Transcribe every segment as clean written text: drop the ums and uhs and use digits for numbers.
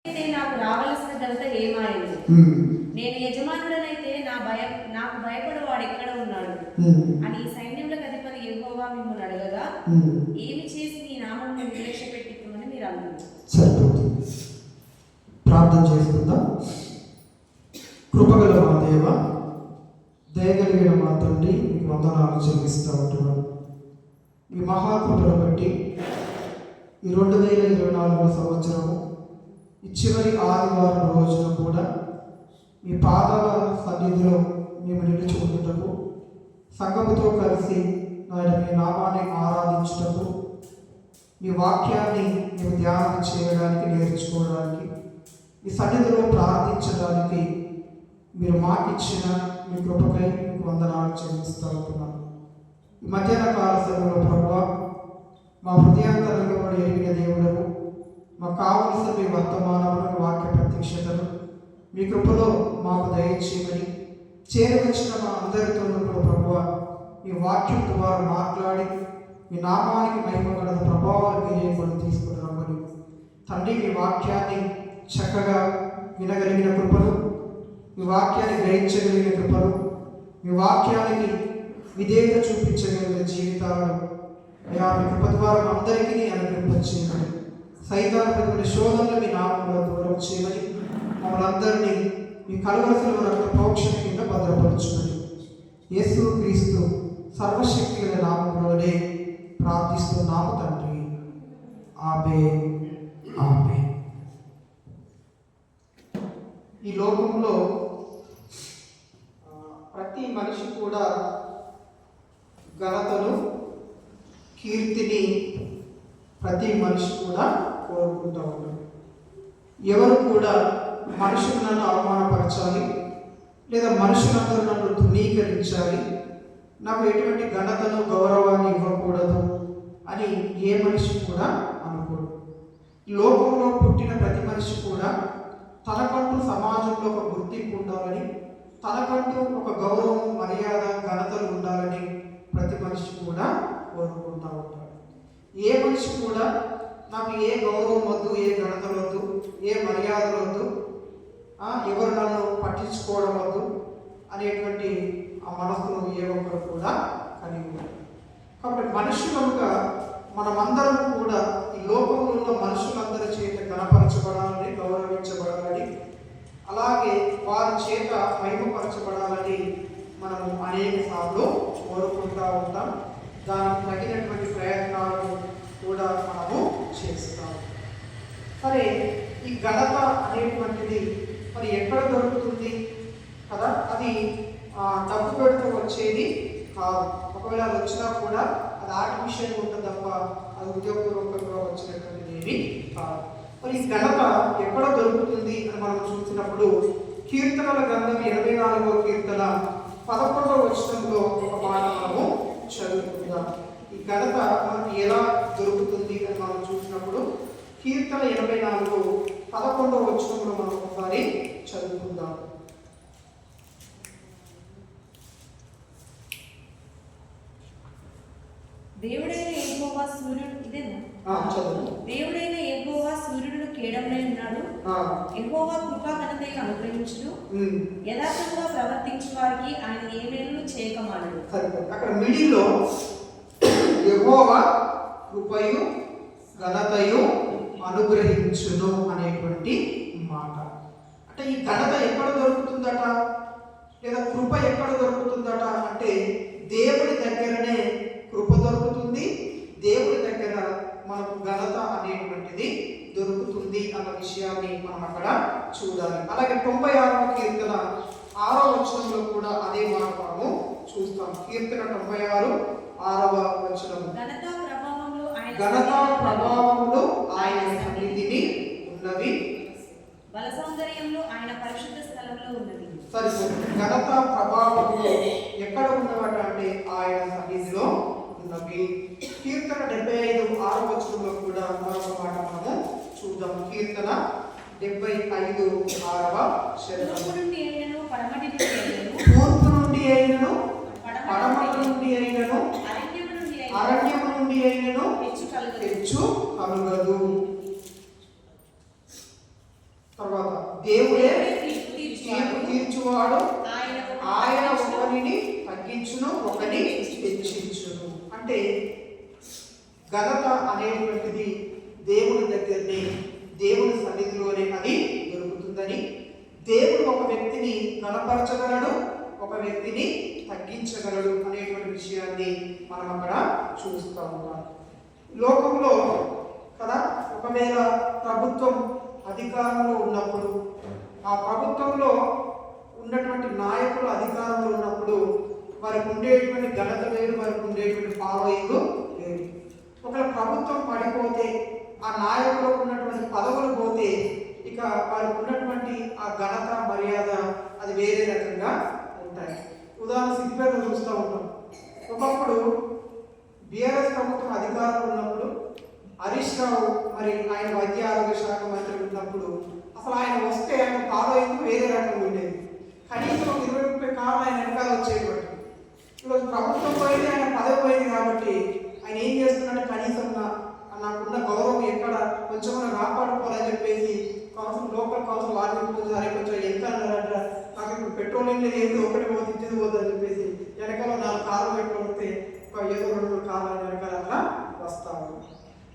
నాకు రావాల్సిన ఘనత ఏమాయను. నేను యజమానుడనైతే నాకు భయపడు వాడు ఎక్కడ ఉన్నాడు అని సైన్యములకు అధిపతి యెహోవా మిమ్మల్ని అడగగా ఏమి చేసి నీ నామం నిర్లక్ష్య పెట్టుకోమని మీరు అన్నారు. సరిపోతుంది. ప్రార్థన చేసుకుందాం. కృపగల మా దేవ, దయగలిగిన మా తండ్రి, మీకు వందనాలు చెల్లిస్తూ ఉంటున్నాను. మీ మహాకృపను బట్టి ఈ 2024 సంవత్సరము ఈ చివరి ఆదివారం రోజున కూడా మీ పాదాల సన్నిధిలో మేము నిలుచుకుంటుటకు, సంఘముతో కలిసి నాయన మీ నామాన్ని ఆరాధించుటకు, మీ వాక్యాన్ని మేము ధ్యానం చేయడానికి, నేర్చుకోవడానికి, ఈ సన్నిధిలో ప్రార్థించడానికి మీరు మాకిచ్చిన మీ కృపకై మీకు వందనాలు చెల్లిస్తూ ఉంటున్నాను. ఈ మధ్యాహ్న కాల సమయంలో ప్రభువా, మా హృదయాంతరంలో ఎరిగిన దేవుడము, మాకు కావలసిన మీ వర్తమానములను, వాక్య ప్రత్యక్షతను మీ కృపలో మాకు దయచేయమని, చేరవచ్చిన మా అందరితోనూ కూడా ప్రభువా మీ వాక్యం ద్వారా మాట్లాడి మీ నామానికి మహిమగల ప్రభావాలు మీరే మనం తీసుకున్నామని తండ్రి, మీ వాక్యాన్ని చక్కగా వినగలిగిన కృపను, మీ వాక్యాన్ని గ్రహించగలిగిన కృపను, మీ వాక్యానికి విధేయత చూపించగలిగిన జీవితాలను అయా మీ కృప ద్వారా అందరికీ అనుగ్రహించమని, సైతాన్ని శోధనలు మీ నామంలో దూరం చేయమని, మమ్మల్ని అందరినీ మీ కలువరసల రక్త ప్రోక్షణ కింద భద్రపరచుమని యేసు క్రీస్తు సర్వశక్తి గల నామంలోనే ప్రార్థిస్తున్నాము తండ్రి. ఆమేన్, ఆమేన్. ఈ లోకంలో ప్రతి మనిషి కూడా ఘనతను, కీర్తిని ప్రతి మనిషి కూడా కోరుకుంటూ ఉంటారు. ఎవరు కూడా మనుషులు నన్ను అవమానపరచాలి, లేదా మనుషులందరూ నన్ను ధృవీకరించాలి, నాకు ఎటువంటి ఘనతను, గౌరవాన్ని ఇవ్వకూడదు అని ఏ మనిషి కూడా అనుకోడు. లోకంలో పుట్టిన ప్రతి మనిషి కూడా తనకంటూ సమాజంలో ఒక గుర్తింపు ఉండాలని, తనకంటూ ఒక గౌరవం, మర్యాద, ఘనతలు ఉండాలని ప్రతి మనిషి కూడా కోరుకుంటూ ఉంటాడు. ఏ మనిషి కూడా నాకు ఏ గౌరవం వద్దు, ఏ ఘనతలు వద్దు, ఏ మర్యాదలు వద్దు, ఎవరు నన్ను పట్టించుకోవడం వద్దు అనేటువంటి ఆ మనసును ఏ ఒక్కరు కూడా కలిగి ఉంటారు. కాబట్టి మనుషులుగా మనమందరం కూడా ఈ లోకంలో ఉన్న మనుషులందరి చేత గణపరచబడాలని, గౌరవించబడాలని, అలాగే వారి చేత మహిమపరచబడాలని మనము అనేక సార్లు కోరుకుంటూ ఉంటాం. దానికి తగినటువంటి ప్రయత్నాలను కూడా మనము చేస్తాం. సరే, ఈ ఘనత అనేటువంటిది మరి ఎక్కడ దొరుకుతుంది కదా? అది డబ్బు పెడితే వచ్చేది కాదు. ఒకవేళ అది వచ్చినా కూడా అది ఆర్టిఫిషియల్గా ఉంటుంది తప్ప అది ఉద్యోగపూర్వకంగా వచ్చినటువంటిది ఏమి కాదు. మరి ఈ ఘనత ఎక్కడ దొరుకుతుంది అని మనం చూసినప్పుడు కీర్తనల గ్రంథం 84వ కీర్తన 11వ వచనంలో ఒక మాట మనము చదువుకుందాం. ఈ ఘనత మనకు ఎలా దొరుకుతుంది అని మనం చూసినప్పుడు కీర్తన 84 11వ వచనంలో మనం ఒకసారి చదువుకుందాం. దేవుడైన యెహోవా సూర్యుడు ఇదేనా? దేవుడైన యెహోవా సూర్యుడు కేడమై ఉన్నాడు. యెహోవా కృపా ఘనతను అనుగ్రహించును. యథార్థంగా ప్రవర్తించు వారికి ఆయన ఏ మేలు చేయకమానడు. అక్కడ మిడిల్లో యెహోవా కృపయు ఘనతయు అనుగ్రహించును అనేటువంటి మాట. అంటే ఈ ఘనత ఎక్కడ దొరుకుతుందట, లేదా కృప ఎక్కడ దొరుకుతుందట అంటే దేవుడి దగ్గరనే కృప దొరుకుతుంది, దేవుడి దగ్గర మనకు ఘనత అనేటువంటిది దొరుకుతుంది అన్న విషయాన్ని మనం అక్కడ చూడాలి. అలాగే 96వ కీర్తన 6వ వచనంలో కూడా అదే మాట మనము చూస్తాం. కీర్తన 96 6వ వచనము, ఘనత ప్రభావములు ఆయన సన్నిధిని ఉన్నవి, బల సౌందర్యంలో ఆయన పరిశుద్ధ స్థలంలో ఉన్నది. సరిపోతుంది. ఘనత ప్రభావములు ఎక్కడ ఉన్నవట అంటే ఆయన సన్నిధిలో ఉన్నవి. కీర్తన 75 6వ వచనంలో కూడా మరొక మాట మనము చూద్దాం. కీర్తన 75 6వ వచనం, తూర్పు నుండి అయినను పడమటి నుండి అయినను అరణ్యము నుండి అయినను హెచ్చు కలుగదు. తర్వాత దేవుడే తీర్పు తీర్పు తీర్చువాడు. తీర్చువాడు, ఆయన తగ్గించును. ఒకరిని తగ్గించును, ఒకరిని హెచ్చించును. అంటే ఘనత అనేటువంటిది దేవుని దగ్గరనే, దేవుని సన్నిధిలోనే అది దొరుకుతుందని, దేవుడు ఒక వ్యక్తిని ఘనపరచగలడు, ఒక వ్యక్తిని తగ్గించగలడు అనేటువంటి విషయాన్ని మనం అక్కడ చూస్తూ ఉన్నాం. లోకంలో కదా, ఒకవేళ ప్రభుత్వం అధికారంలో ఉన్నప్పుడు, ఆ ప్రభుత్వంలో ఉన్నటువంటి నాయకులు అధికారంలో ఉన్నప్పుడు వారికి ఉండేటువంటి ఘనత వేరు, వారికి ఉండేటువంటి ఫాలోయింగ్ వేరు. ఒకవేళ ప్రభుత్వం పడిపోతే, ఆ నాయకులకు ఉన్నటువంటి పదవులు పోతే, ఇక వారికి ఉన్నటువంటి ఆ ఘనత మర్యాద అది వేరే రకంగా ఉంటాయి. ఉదాహరణ సిద్దిపేటలో చూస్తూ ఉంటాం. ఒకప్పుడు బీఆర్ఎస్ ప్రభుత్వం అధికారంలో ఉన్నప్పుడు హరీష్ రావు మరి ఆయన వైద్య ఆరోగ్య శాఖ మంత్రి ఉన్నప్పుడు అసలు ఆయన వస్తే ఆయన ఫాలోయింగ్ వేరే రకంగా ఉండేది. కనీసం 20-30 కార్లు ఆయన వెనకాల వచ్చేటువంటి. ఈరోజు ప్రభుత్వం పోయింది, ఆయన పదవి పోయింది కాబట్టి ఆయన ఏం చేస్తున్నాడు, కనీసం నాకున్న గౌరవం ఎక్కడ కొంచెం కాపాడుకోవాలని చెప్పేసి లోకల్ కౌన్సిల్ వారికి సరే కొంచెం ఎంత అన్నారంట, నాకు ఇప్పుడు పెట్రోలింగ్ లేదు, ఏంటి ఒకటి పోతే ఇచ్చేది పోతుందని చెప్పేసి వెనకాల 4 కార్లు పెట్టుకుంటే ఏదో 2 కార్లు వెనకాల అట్లా వస్తాము.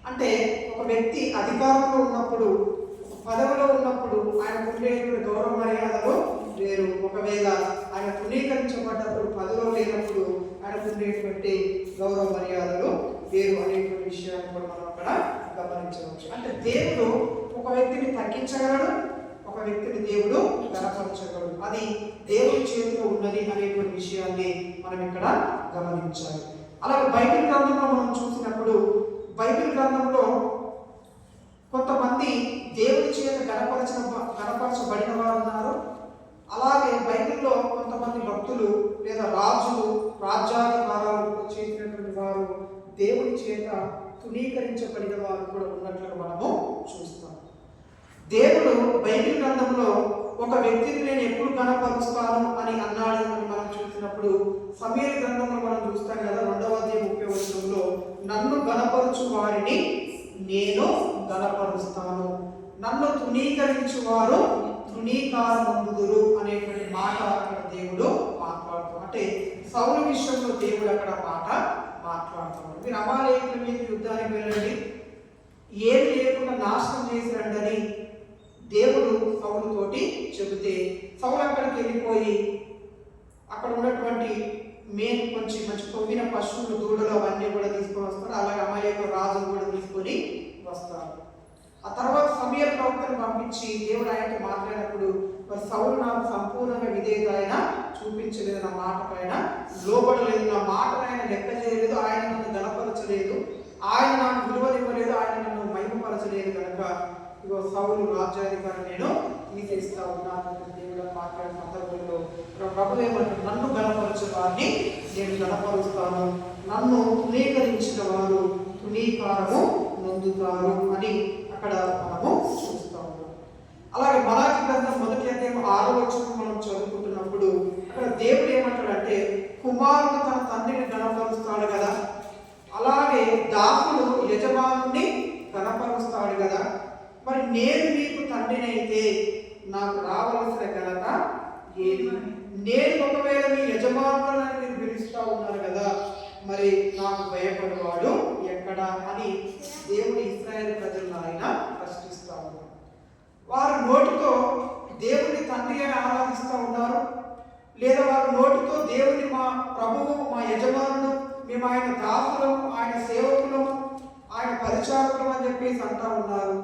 అంటే ఒక వ్యక్తి అధికారంలో ఉన్నప్పుడు, పదవిలో ఉన్నప్పుడు ఆయన ఉండేటువంటి గౌరవ మర్యాదలు వేరు. ఒకవేళ ఆయన తృణీకరించబడ్డప్పుడు, పదవిలో లేనప్పుడు ఆయన ఉండేటువంటి గౌరవ మర్యాదలు వేరు అనేటువంటి విషయాన్ని కూడా మనం అక్కడ గమనించవచ్చు. అంటే దేవుడు ఒక వ్యక్తిని తగ్గించగలడు, ఒక వ్యక్తిని దేవుడు గణపరచగలడు. అది దేవుడి చేతిలో ఉన్నది అనేటువంటి విషయాన్ని మనం ఇక్కడ గమనించాలి. అలాగే బైబిల్ గ్రంథంలో మనం చూసినప్పుడు, బైబిల్ గ్రంథంలో కొంతమంది దేవుడి చేత గణపరచబడిన వారు ఉన్నారు. అలాగే బైబిల్లో కొంతమంది భక్తులు లేదా రాజులు, రాజ్యాధికారాలు చేసినటువంటి వారు దేవుడి చేత తునీకరించబడిన వారు కూడా ఉన్నట్లుగా మనము చూస్తాం. దేవుడు బైబిల్ గ్రంథంలో ఒక వ్యక్తిని నేను ఎప్పుడు గణపరుస్తాను అని అన్నాడు అని మనం చూసినప్పుడు, సమూయేలు గ్రంథంలో మనం చూస్తాం కదా, 2వ అధ్యాయం 30వ వచనంలో నన్ను గణపరచు వారిని నేను గణపరుస్తాను, నన్ను తృణీకరించు వారు తృణీకారమందుదురు అనేటువంటి మాట అక్కడ దేవుడు మాట్లాడుతాడు. అంటే సౌలు విషయంలో దేవుడు అక్కడ మాట మాట్లాడుతున్నాడు. మీరు అమాలేకుల మీద యుద్ధానికి వెళ్ళండి, ఏమి లేకుండా నాశనం చేసి రండి దేవుడు సౌలుతోటి చెబితే, సౌలు అక్కడికి వెళ్ళిపోయి అక్కడ ఉన్నటువంటి మంచి కొవ్విన పశువులు, దూడలు అవన్నీ కూడా తీసుకొని వస్తారు. అలాగే అమాలేకుల రాజు కూడా తీసుకొని వస్తారు. ఆ తర్వాత సమూయేలు ప్రవక్తను పంపించి దేవుడు ఆయనతో మాట్లాడినప్పుడు, మరి సౌలు నాకు సంపూర్ణంగా విధేయత ఆయన చూపించలేదు, నా మాట పైన లోబడలేదు, నా మాటను ఆయన లెక్క చేయలేదు, ఆయన నన్ను గణపరచలేదు, ఆయన నాకు విలువనివ్వలేదు, ఆయన నన్ను మహిమపరచలేదు కనుక ఇగో సౌలు రాజ్యాధికారి నేను తీసేస్తా ఉన్నాను దేవుడు మాట్లాడిన సందర్భంలో ప్రభు ఏమంటారు, నన్ను గణపరచే వారిని నేను గణపరుస్తాను, నన్ను తృణీకరించిన వారు తృణీకారము నొందుతారు అని అక్కడ మనము చూస్తూ ఉన్నాం. అలాగే మలాకి గ్రంథం 1వ అధ్యాయం 6వ వచనం మనం చదువుకుంటున్నప్పుడు అక్కడ దేవుడు ఏమంటాడంటే, కుమారుడు తన తండ్రిని గణపరుస్తాడు కదా, అలాగే దాసుడు యజమానుని గణపరుస్తాడు కదా, మరి నేను మీకు తండ్రినైతే నాకు రావలసిన ఘనత ఏది? నేను ఒకవేళ మీ యజమానులను మీరు పిలుస్తూ ఉన్నారు కదా, మరి నాకు భయపడేవాడు ఎక్కడ అని దేవుడు ఇశ్రాయేలు ప్రజలను ఆయన ప్రశ్నిస్తూ ఉన్నారు. వారు నోటితో దేవుని తండ్రి అని ఆరాధిస్తూ ఉన్నారు, లేదా వారు నోటితో దేవుని మా ప్రభువు, మా యజమానుడు, మేము ఆయన దాసులం, ఆయన సేవకులం, ఆయన పరిచారకులం అని చెప్పేసి అంటూ ఉన్నారు.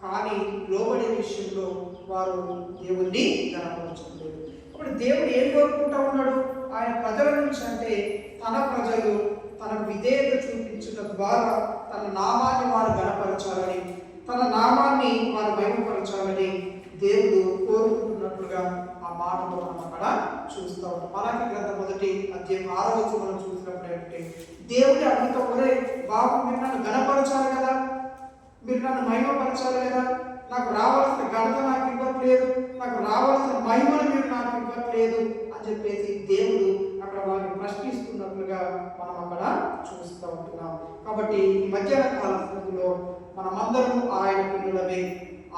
కానీ లోబడే విషయంలో వారు దేవుణ్ణి గణపరచలేదు. ఇప్పుడు దేవుడు ఏం కోరుకుంటా ఉన్నాడు ఆయన ప్రజల నుంచి అంటే, తన ప్రజలు తనకు విధేయత చూపించడం ద్వారా తన నామాన్ని వారు గణపరచాలని, తన నామాన్ని వారు మహిమపరచాలని దేవుడు కోరుకుంటున్నట్లుగా ఆ మాటలో మనం అక్కడ చూస్తూ ఉంటాం. మలాకి గ్రంథం 1వ అధ్యాయం 6వ వచనం మనం చూసినప్పుడు ఏంటంటే, దేవుడు అడుగుతా, ఒరే బాబు మీరు నన్ను గణపరచాలి కదా, మీరు నన్ను మహిమపరచాలి కదా, నాకు రావాల్సిన ఘనత నాకు ఇవ్వట్లేదు, నాకు రావాల్సిన మహిమను మీరు నాకు ఇవ్వట్లేదు అని చెప్పేసి దేవుడు అక్కడ వారిని ప్రశ్నిస్తున్నట్లుగా మనం అక్కడ చూస్తూ ఉంటున్నాం. కాబట్టి ఈ మధ్యాహ్న కాలంలో మనమందరం ఆయన పిల్లలమే,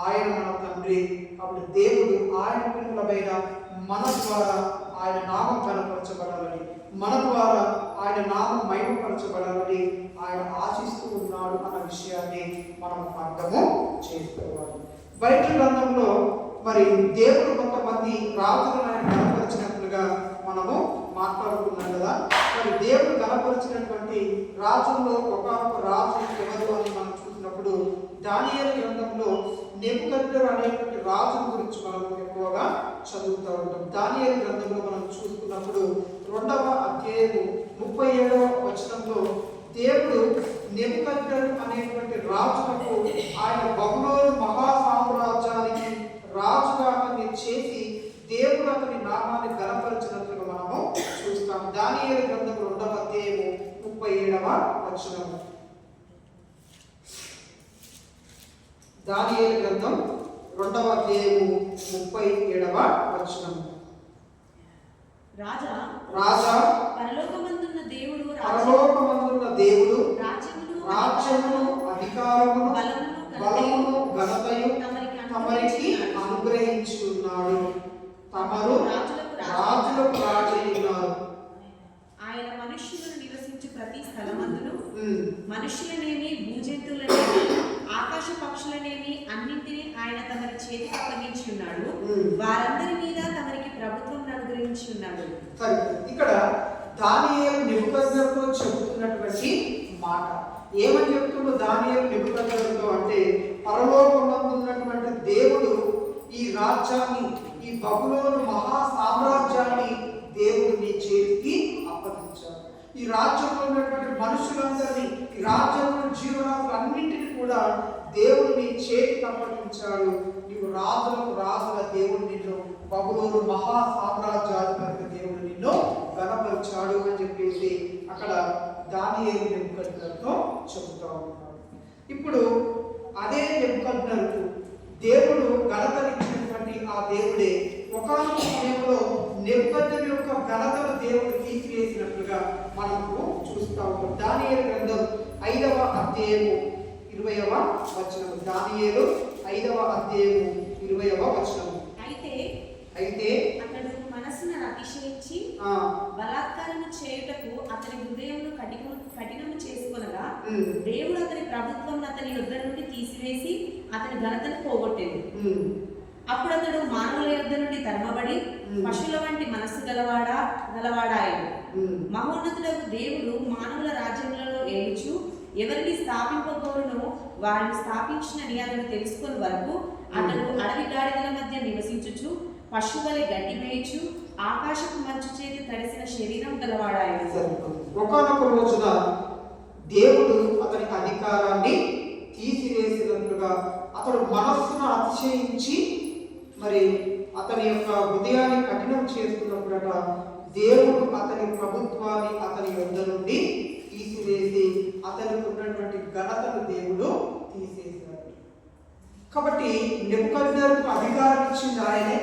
ఆయన మన తండ్రి. కాబట్టి దేవుడు ఆయన పిల్లలమైన మన ద్వారా ఆయన నామం కనపరచబడాలని, మన ద్వారా ఆయన నామం మహిమపరచబడాలని ఆయన ఆశిస్తూ ఉన్నాడు అన్న విషయాన్ని మనం అర్థము చేసుకోవాలి. బైబిల్ గ్రంథంలో మరి దేవుడు కొంతమంది రాజులను ఆయన కనపరిచినట్లుగా మనము మాట్లాడుకున్నాం కదా. మరి దేవుడు కనపరిచినటువంటి రాజుల్లో ఒక రాజు ఎవరు అని మనం చూసినప్పుడు దానియేలు గ్రంథంలో నెబుకద్నెజరు అనేటువంటి రాజు గురించి మనం ఎక్కువగా చదువుతూ ఉంటాం. దానియేలు గ్రంథంలో మనం చూసుకున్నప్పుడు 2వ అధ్యాయము 37వ వచనంలో దేవుడు నెబుకద్నెజరు అనేటువంటి రాజులకు ఆయన బబులోను మహా సామ్రాజ్యానికి రాజుగా అతన్ని చేసి దేవుడు అతని నామాన్ని గణపరిచినట్లుగా మనము చూస్తాం. దానియేలు గ్రంథం 2వ అధ్యాయము 37వ వచనము. దానియేలు గ్రంథం 2వ అధ్యాయము 37వ వచనము. రాజా పరలోకమందున్న దేవుడు రాజ్యమును అధికారమును బలమును ఘనతయు తమరికి అనుగ్రహించి ఉన్నాడు. తమరు రాజులకు రాజయ్యున్నారు. ఆయన మనుష్యులను నివసించు ప్రతి స్థలమందును మనుష్యులనేమి భూజంతువులనేమి ఆకాశ పక్షులనేమి అన్నింటినీ ఆయన తమరి చేతికి అప్పగించి ఉన్నాడు. వారందరి మీద తమరికి ప్రభుత్వం అనుగ్రహించి ఉన్నాడు. ఇక్కడ దానియేలు నెబుకద్నెజరుతో చెబుతున్నటువంటి మాట ఏమని చెప్తుందో దానియేలు నెబుకద్నెజరుతో అంటే, పరలోకమందున్నటువంటి దేవుడు ఈ రాజ్యాన్ని, ఈ బబులోను మహా సామ్రాజ్యాన్ని దేవుడు నీ చేతికి అప్పగించాడు. ఈ రాజ్యంలో ఉన్నటువంటి మనుషులందరినీ, ఈ రాజ్యంలో జీవరాశులన్నింటినీ కూడా దేవుడు నీ చేతికి అప్పగించాడు. నీవు రాజులకు రాజుల దేవుడు నిన్ను బబులోను మహా సామ్రాజ్యాధిపతి దేవుడు నిన్ను గణపరిచాడు అని చెప్పేసి అక్కడ దానియేలు నెబుకద్నెజరుతో చెబుతూ ఉన్నాడు. ఇప్పుడు అదే నెబుకద్నెజరుకు దేవుడు ఘనతనిచ్చినటువంటి ఆ దేవుడే ఒకానొక సమయంలో నెబుకద్నెజరు యొక్క ఘనతను దేవుడు తీసివేసినట్లుగా మనకు చూస్తూ ఉంటాం. దానియేలు గ్రంథం 5వ అధ్యాయము 20వ వచనము. దానియేలు 5వ అధ్యాయము 20వ వచనము. అయితే అతడు మనసును అతిశయించి బలాత్కారము చేయుటకు అతని హృదయమును కఠినము చేసుకొనగా దేవుడు అతని ప్రభుత్వం అతని యొద్ద నుండి తీసివేసి అతని ఘనతను పోగొట్టేది. అప్పుడు అతడు మానవుల యొద్ద నుండి తరమబడి పశువుల వంటి మనస్సు గలవాడాయను. మహోన్నతులకు దేవుడు మానవుల రాజ్యములలో ఏలుచు ఎవరిని స్థాపింపగోరునో వారిని స్థాపించినని అతడు తెలుసుకుని వరకు అతడు అడవి గాడిదల మధ్య నివసించుచు పశువులే గడ్డి మేయచు ఆకాశపు మంచు చేతి తడిసిన శరీరం గలవాడాయను. ఒకానొక రోజున దేవుడు అతని అధికారాన్ని తీసివేసినట్లుగా అతడు మనస్సును అతిశయించి మరి అతని యొక్క హృదయాన్ని కఠినం చేసుకున్నప్పుడట దేవుడు అతని ప్రభుత్వాన్ని అతని యొద్ద నుండి తీసివేసి అతనికి ఉన్నటువంటి ఘనతను దేవుడు తీసేశాడు. కాబట్టి నెబుకద్నెజరుకు అధికారం ఇచ్చింది ఆయనే,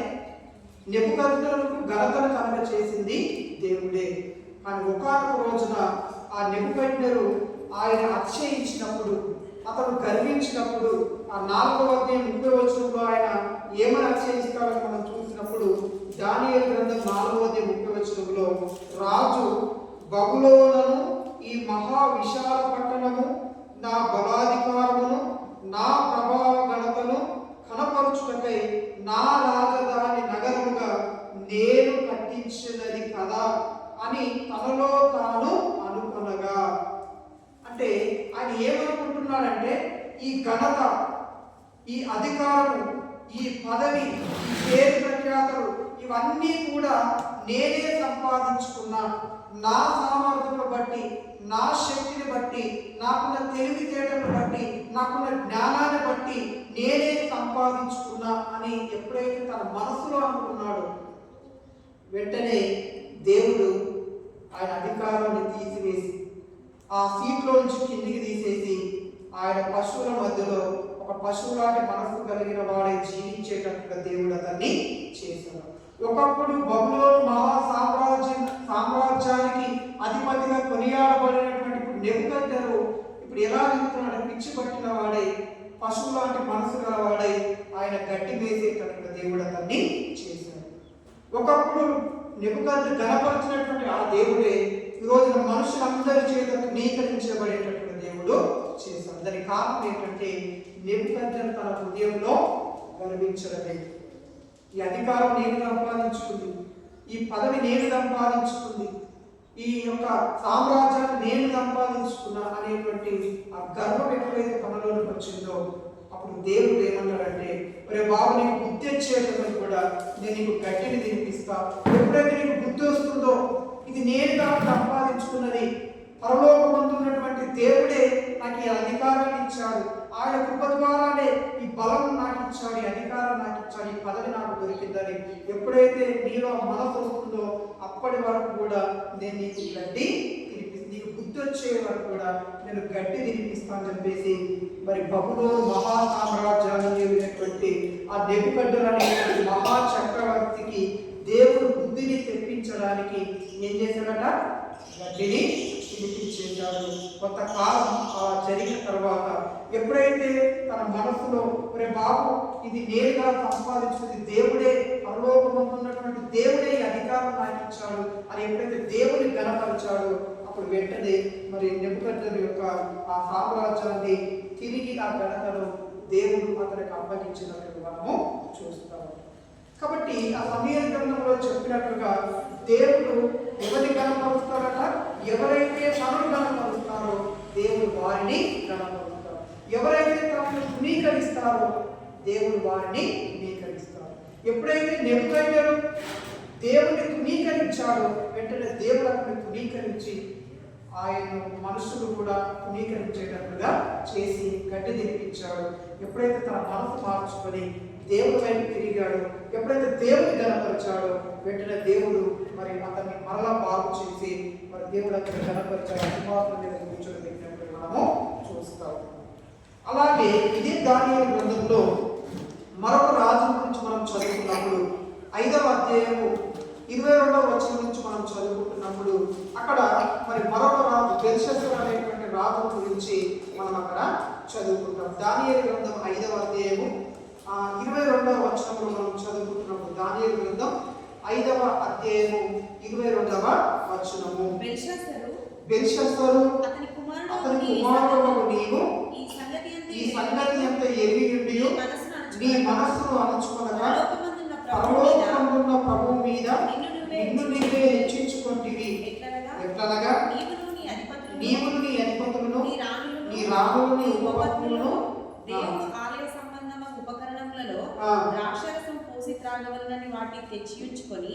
నెబుకద్నెజరుకు ఘనతను కలుగ చేసింది దేవుడే. కానీ ఒకానొక రోజున ఆ నెబుకద్నెజరు ఆయన అతిశయించినప్పుడు, అతను గర్వించినప్పుడు ఆ 4వ అధ్యాయం 30వ వచనంలో ఆయన ఏమని అతిశయిస్తాడని మనం చూసినప్పుడు దానియేలు గ్రంథం 4వ అధ్యాయం 30వ వచనంలో రాజు బబులోనును ఈ మహా విశాల పట్టణము నా బలాధికారమును నా ప్రభావ ఘనతను కనపరుచుటకై నా రాజధాని నగరముగా నేను కట్టించినది కదా అని తనలో తాను అనుకొనగా. అంటే ఆయన ఏమనుకుంటున్నాడంటే ఈ ఘనత, ఈ అధికారము, ఈ పదవి, ఈ పేరు ప్రఖ్యాతలు ఇవన్నీ కూడా నేనే సంపాదించుకున్నా. నా సామర్థ్యమును బట్టి, నా శక్తిని బట్టి, నాకున్న తెలివితేటలను బట్టి, నాకున్న జ్ఞానాన్ని బట్టి నేనే సంపాదించుకున్నా అని ఎప్పుడైతే తన మనసులో అనుకున్నాడో వెంటనే దేవుడు ఆయన అధికారాన్ని తీసివేసి ఆ సీట్లో నుంచి కిందికి తీసేసి ఆయన పశువుల మధ్యలో ఒక పశువు లాంటి మనసు కలిగిన వాడే జీవించేటట్టుగా దేవుడు అతన్ని చేశాడు. ఒకప్పుడు బబులోను మహా సామ్రాజ్యానికి అధిపతిగా కొనియాడబడినటువంటి ఇప్పుడు నెబుకద్నెజరు ఇప్పుడు ఎలా వెళ్తున్నాడు? పిచ్చి పట్టిన వాడై, పశువు లాంటి మనసు గలవాడై గట్టి వేసేటటువంటి దేవుడు అతన్ని చేశాడు. ఒకప్పుడు నెబుకద్నెజరు గణపరిచినటువంటి ఆ దేవుడే ఈ రోజున మనుషులందరి చేత తునీకరించబడేటటువంటి దేవుడు చేశాడు. దానికి కారణం ఏంటంటే నెబుకద్నెజరు తన హృదయంలో గర్వించడమే. ఈ అధికారం నేను సంపాదించుకుంది, ఈ పదవి నేను సంపాదించుకుంది, ఈ యొక్క సామ్రాజ్యాన్ని నేను సంపాదించుకున్నా అనేటువంటి ఆ గర్వం ఎప్పుడైతే తనలోకి వచ్చిందో అప్పుడు దేవుడు ఏమంటాడంటే, ఒరే బాబు, నీకు బుద్ధి వచ్చేటప్పుడు కూడా నేను నీకు గట్టిని తినిపిస్తా. ఎప్పుడైతే నీకు బుద్ధి వస్తుందో, ఇది నేను కాదు సంపాదించుకున్నది, పరలోకమందున్నటువంటి దేవుడే నాకు ఈ అధికారాన్ని ఇచ్చాడు, ఆయన కృప ద్వారానే ఈ బలం నాకు ఇచ్చాడు, ఈ అధికారం నాకు ఇచ్చాడు, ఈ పదవి నాకు దొరికిందని ఎప్పుడైతే నీలో మనసు వస్తుందో అప్పటి వరకు కూడా నేను నీకు గడ్డి తినిపిస్తాను, నీకు బుద్ధి వచ్చే వరకు కూడా నేను గడ్డి తినిపిస్తాను చెప్పేసి మరి బబులోను మహా సామ్రాజ్యాన్ని ఏమినటువంటి ఆ నెబుకద్నెజరు అనేటువంటి మహా చక్రవర్తికి దేవుడు బుద్ధిని తెప్పించడానికి ఏం చేశాడట? గడ్డిని తినిపించేశాడు. కొంతకాలం అలా జరిగిన తర్వాత ఎప్పుడైతే తన మనసులో ఒరే బాబు, ఇది నేరుగా సంపాదించుకుంది దేవుడే, పరలోకమందున్నటువంటి దేవుడే ఈ అధికారం నాకు ఇచ్చాడు అని ఎప్పుడైతే దేవుని గణపరిచాడో అప్పుడు వెంటనే మరి నెబుకద్నెజరు యొక్క ఆ సామ్రాజ్యాన్ని తిరిగి ఆ ఘనతను దేవుడు అతనికి అప్పగించినట్టు మనము చూస్తాము. కాబట్టి ఆ సమూయేలు గ్రంథంలో చెప్పినట్లుగా దేవుడు ఎవరిని గణపరుస్తారట? ఎవరైతే తనను గణపరుస్తారో దేవుడు వారిని గణపరుస్తారు. ఎవరైతే తనను తునీకరిస్తారో దేవుడు వారిని తునీకరిస్తారు. ఎప్పుడైతే నెబుకద్నెజరు దేవుని తునీకరించాడో వెంటనే దేవుడు అతన్ని తునీకరించి ఆయన మనుషులు కూడా తునీకరించేటట్లుగా చేసి గడ్డి తినిపించాడు. ఎప్పుడైతే తన మనసు మార్చుకొని దేవుడి వైపు తిరిగాడు, ఎప్పుడైతే దేవుని గణపరిచాడో వెంటనే దేవుడు మరి అతన్ని మరలా బాగు చేసి మరి దేవుడు అతన్ని గణపరిచాడు, సింహాసనం మీద కూర్చోబెట్టినట్టు మనము చూస్తాము. అలాగే ఇదే దానియేలు గ్రంథంలో మరొక రాజు గురించి మనం చదువుకున్నప్పుడు 5వ అధ్యాయము 22వ వచనం నుంచి మనం చదువుకుంటున్నప్పుడు అక్కడ మరి మరొక రాజు బెల్షస్సరు అనేటువంటి రాజు గురించి మనం అక్కడ చదువుకుంటాం. దానియేలు గ్రంథం 5వ అధ్యాయము 22వ వచనంలో మనం చదువుకుంటున్నప్పుడు దానియేలు గ్రంథం 5వ అధ్యాయము 22వ వచనము, బెల్షస్సరు అతని కుమారుడు నీవు ఈ సంగతి అంతా ఎరిగి ఉండి నీ మనస్సును అణుచుకొనగా పరలోకమందున్న ప్రభువు మీద నిన్ను నీవే హెచ్చించుకొంటివి. ఎట్లనగా నీవును నీ అధిపతులను నీ రాణులను నీ ఉపపత్నులను దేవుడు ఆలయ సంబంధమైన ఉపకరణములలో ద్రాక్షరసం పోసి త్రాగవలనని వాటిని తెచ్చి ఉంచుకొని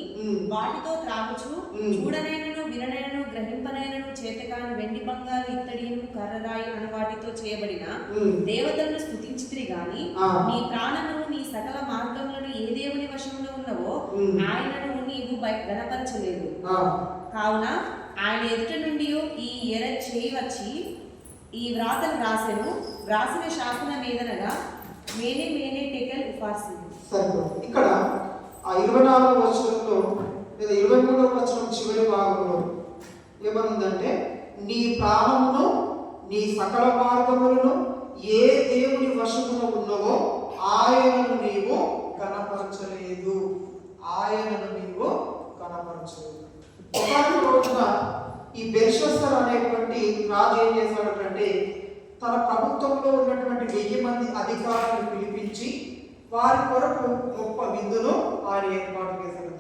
వాటితో త్రాగుచు చూడనైనను విననైనను గ్రహింపనైనను చేతకాని వెండి బంగారు ఇత్తడిను కర్రరాయి అను వాటితో చేయబడిన దేవతలను స్తుతించితిరి గాని నీ ప్రాణమును నీ సకల మార్గములను ఏ దేవుని వశములో ఉన్నవో ఆయనను నీవు గణపరచలేదు. కావున ఆయన ఎదుట నుండి ఈ ఎర చేయి వచ్చి ఈ వ్రాతను వ్రాసిన శాసన మీదనగా మేనే టెకెల్ ఉపాసి. ఇక్కడ ఆ 24వ వచనంలో లేదా 23వ వచనం చివరి భాగంలో ఏమనుందంటే, నీ ప్రాణమును నీ సకల మార్గములను ఏ దేవుని వశములో ఉన్నవో ఆయనను నీవు గణపరచలేదు. ఆయనను నీవు గణపరచలేదు. ఒక రోజున ఈ బెల్షస్సరు అనేటువంటి రాజు ఏం చేశాడంటే, తన ప్రభుత్వంలో ఉన్నటువంటి 1000 మంది అధికారులను పిలిపించి వారి కొరకు గొప్ప విందును ఆయన ఏర్పాటు చేశాడు.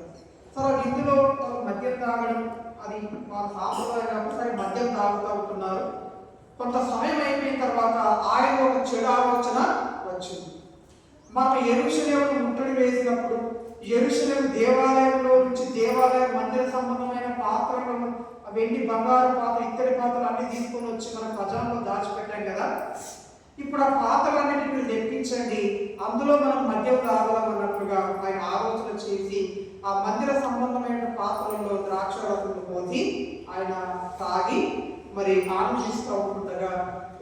సరే, విందులో మద్యం తాగడం అది వాళ్ళ సాంప్రదాయం, సరే మద్యం తాగుతూ ఉంటున్నారు. కొంత సమయం అయిపోయిన తర్వాత ఆయన ఒక చెడు ఆలోచన వచ్చింది. మనం యెరూషలేమును ముట్టడి వేసినప్పుడు యెరూషలేము దేవాలయంలో నుంచి దేవాలయ మందిర సంబంధమైన పాత్రలను, వెండి బంగారు పాత్ర ఇత్తడి పాత్రలు అన్ని తీసుకొని వచ్చి మన ఖజానాలో దాచిపెట్టాం కదా, ఇప్పుడు ఆ పాత్రలన్నిటిని మీరు తెప్పించండి, అందులో మనం మద్యం తాగలం అన్నట్లుగా ఆయన ఆలోచన చేసి ఆ మందిర సంబంధమైన పాత్రల్లో ద్రాక్షరసం పోసి ఆయన తాగి మరి ఆనందిస్తూ ఉంటుండగా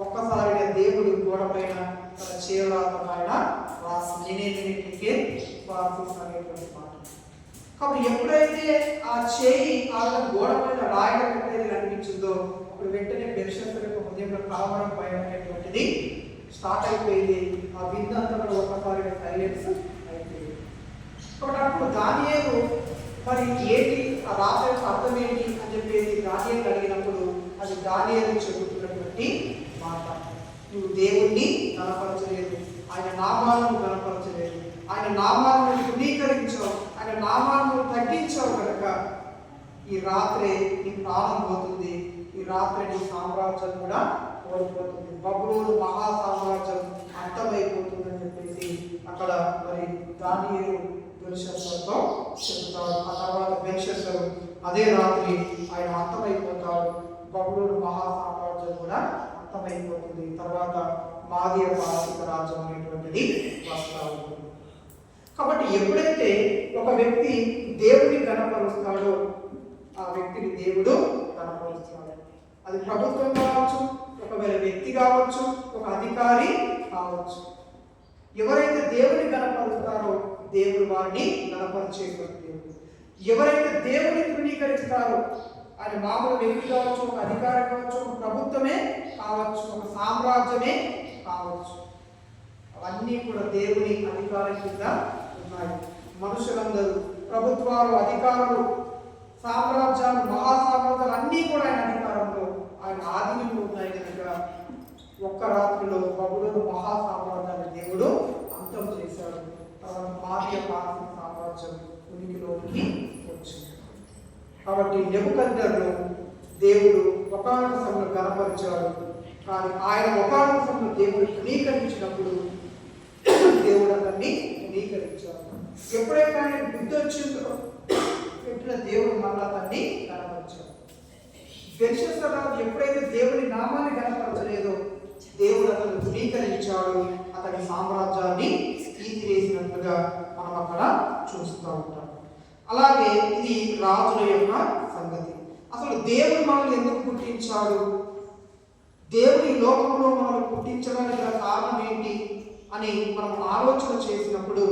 ఒక్కసారిగా దేవుడు గోడ పైన తన చేరాతను ఆయన రాసి నేనేంటికే అనేటువంటి మాట. కాబట్టి ఎప్పుడైతే ఆ చేయి ఆయన గోడ పైన రాయడం ఎప్పుడైతే కనిపించిందో అప్పుడు వెంటనే బెల్షస్సరు యొక్క హృదయంలో కలవరం భయం అనేటువంటిది స్టార్ట్ అయిపోయింది. ఆ విందంతా ఒక్కసారిగా సైలెన్స్ మరి ఏంటి ఆ రాత్రి యొక్క అర్థం ఏంటి అని చెప్పేసి దానియేలు అడిగినప్పుడు అది దానియేలు చెబుతున్నటువంటి మాట. నువ్వు దేవుణ్ణి గణపరచలేదు, ఆయన నామాలను గణపరచలేదు, ఆయన నామాలను గుణీకరించావు, ఆయన నామాలను తగ్గించావు కనుక ఈ రాత్రే నీ ప్రాణం పోతుంది, ఈ రాత్రి నీ సామ్రాజ్యం కూడా కోల్పోతుంది, బబులోను మహా సామ్రాజ్యం అంతమైపోతుందని చెప్పేసి అక్కడ మరి దానియేలు బెల్షస్సరుతో చెబుతాడు. ఆ తర్వాత బెల్షస్సరు అదే రాత్రి ఆయన అంతమైపోతాడు, బబులోను మహా సామ్రాజ్యం కూడా అంతమైపోతుంది. తర్వాత మాదీయ పారసీక రాజ్యం అనేటువంటిది వస్తా ఉంటుంది. కాబట్టి ఎప్పుడైతే ఒక వ్యక్తి దేవుని గణపరుస్తాడో ఆ వ్యక్తిని దేవుడు గణపరుస్తాడు. అది ప్రభుత్వం కావచ్చు, ఒకవేళ వ్యక్తి కావచ్చు, ఒక అధికారి కావచ్చు. ఎవరైతే దేవుని గణపరుస్తారో దేవుడు వారిని గణపరిచేటువంటి దేవుడు. ఎవరైతే దేవుని తృణీకరిస్తారో ఆయన మామూలు వ్యక్తి కావచ్చు, ఒక అధికారి కావచ్చు, ఒక ప్రభుత్వమే కావచ్చు, ఒక సామ్రాజ్యమే కావచ్చు, అవన్నీ కూడా దేవుని అధికారం కింద ఉన్నాయి. మనుషులందరూ, ప్రభుత్వాలు, అధికారులు, సామ్రాజ్యాలు, మహాసామ్రాజ్యాలు అన్నీ కూడా ఆయన అధికారంలో, ఆయన ఆధీనంలో ఉన్నాయి కనుక ఒక్క రాత్రిలో బబులోను మహాసామ్రాజ్యాన్ని దేవుడు అంతం చేశాడు. తర్వాత మాదీయ పారసీక సామ్రాజ్యం ఉనికిలోకి వచ్చింది. కాబట్టి నెబుకద్నెజరు దేవుడు ఒకానొక సమయంలో గణపరిచాడు, కానీ ఆయన ఒకానొక సమయంలో దేవుడు తృణీకరించినప్పుడు దేవుడు అతన్ని తృణీకరించాడు. ఎప్పుడైతే ఆయన బుద్ధి వచ్చిందో పెట్టిన దేవుడు మళ్ళీ అతన్ని గణపరిచాడు. బెల్షస్సరు ఎప్పుడైతే దేవుని నామాన్ని గణపరచలేదో దేవుడు అతను తృణీకరించాడు, అతని సామ్రాజ్యాన్ని తీసివేసినట్లుగా మనం అక్కడ చూస్తూ ఉంటాం. అలాగే ఇది రాజుల యొక్క సంగతి. అసలు దేవుడు మనల్ని ఎందుకు పుట్టించాడు, దేవుని లోకంలో మనల్ని పుట్టించడానికి గల కారణం ఏంటి అని మనం ఆలోచన చేసినప్పుడు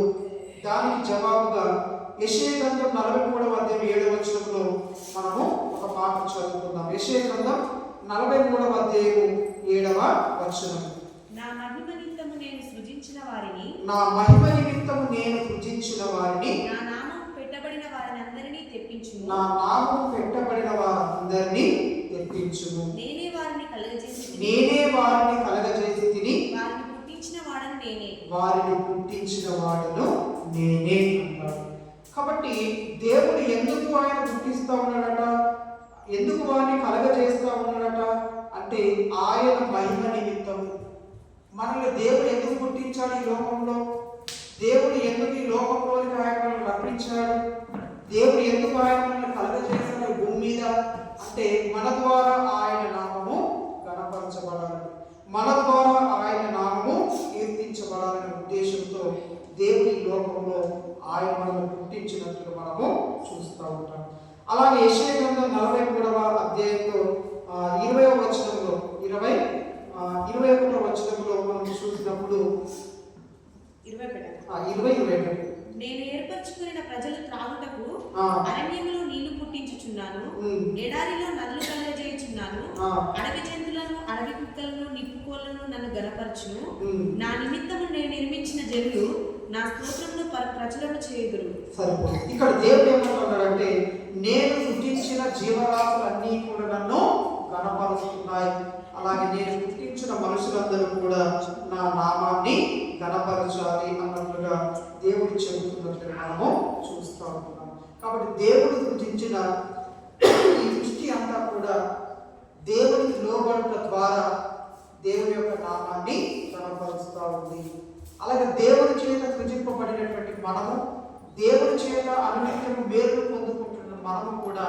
దానికి జవాబుగా యెషయా గ్రంథం 43వ అధ్యాయం 7వ వచనంలో మనము ఒక మాట చదువుకుందాం. యెషయా గ్రంథం 43వ అధ్యాయం 7వ వచనం. నా మహిమ నిమిత్తము నేను సృజించిన వారిని, నా మహిమ నిమిత్తము నేను సృజించిన వారిని, నా నామం పెట్టబడిన వారిని అందరినీ తెప్పించుము, నా నామం పెట్టబడిన వారందరినీ తెప్పించుము, నేనే వారిని కలగజేసి నేనే వారిని కలగజేసి తిని, వారిని పుట్టించిన వాడను నేనే, వారిని పుట్టించిన వాడను నేనే అంటాడు. కాబట్టి దేవుడు ఎందుకు ఆయన పుట్టిస్తూ ఉన్నాడట, ఎందుకు వారిని కలగజేస్తూ ఉన్నాడట అంటే ఆయన మహిమ నిమిత్తం. మనల్ని దేవుడు ఎందుకు పుట్టించాడు ఈ లోకంలో, దేవుడు ఎందుకు ఈ లోకంలోనికి ఆయన రప్పించాడు, దేవుడు ఎందుకు ఆయన కలగజేశాడు ఈ భూమి మీద అంటే మన ద్వారా ఆయన నామము గణపరచబడాలని, మన ద్వారా ఆయన నామము కీర్తించబడాలనే ఉద్దేశంతో దేవుని లోకంలో ఆయన మనల్ని పుట్టించినట్లు మనము చూస్తూ ఉంటాం. అలాగే యెషయా గ్రంథం 43వ అధ్యాయంలో 20వ వచనంలో 21వ వచనంలో మనం చూసినప్పుడు 20 నేను ఏర్పరచుకున్న ప్రజలు త్రాగుటకు అరణ్యములో నీళ్లు పుట్టించుచున్నాను, ఎడారిలో నదులు కలగజేయుచున్నాను, అడవి జంతువులను, అడవి కుక్కలను, నిప్పుకోళ్లను నన్ను గణపరచును, నా నిమిత్తము నేను నిర్మించిన జనులు నా స్తోత్రమును ప్రచురణ చేయుదురు. సరిపోతుంది. ఇక్కడ దేవుడు ఏమంటున్నాడంటే నేను సృష్టించిన జీవరాశులన్నీ కూడా నన్ను గణపరుస్తున్నాయి, అలాగే నేను పుట్టించిన మనుషులందరూ కూడా నా నామాన్ని గణపరచాలి అన్నట్లుగా దేవుడు చెబుతున్నట్లుగా మనము చూస్తూ ఉంటున్నాం. కాబట్టి దేవుడు సృష్టించిన ఈ సృష్టి అంతా కూడా దేవునికి లోబడుట ద్వారా దేవుని యొక్క నామాన్ని గణపరుస్తూ ఉంది. అలాగే దేవుని చేత సృజింపబడినటువంటి మనము, దేవుని చేత అనునిత్యము మేలు పొందుకుంటున్న మనము కూడా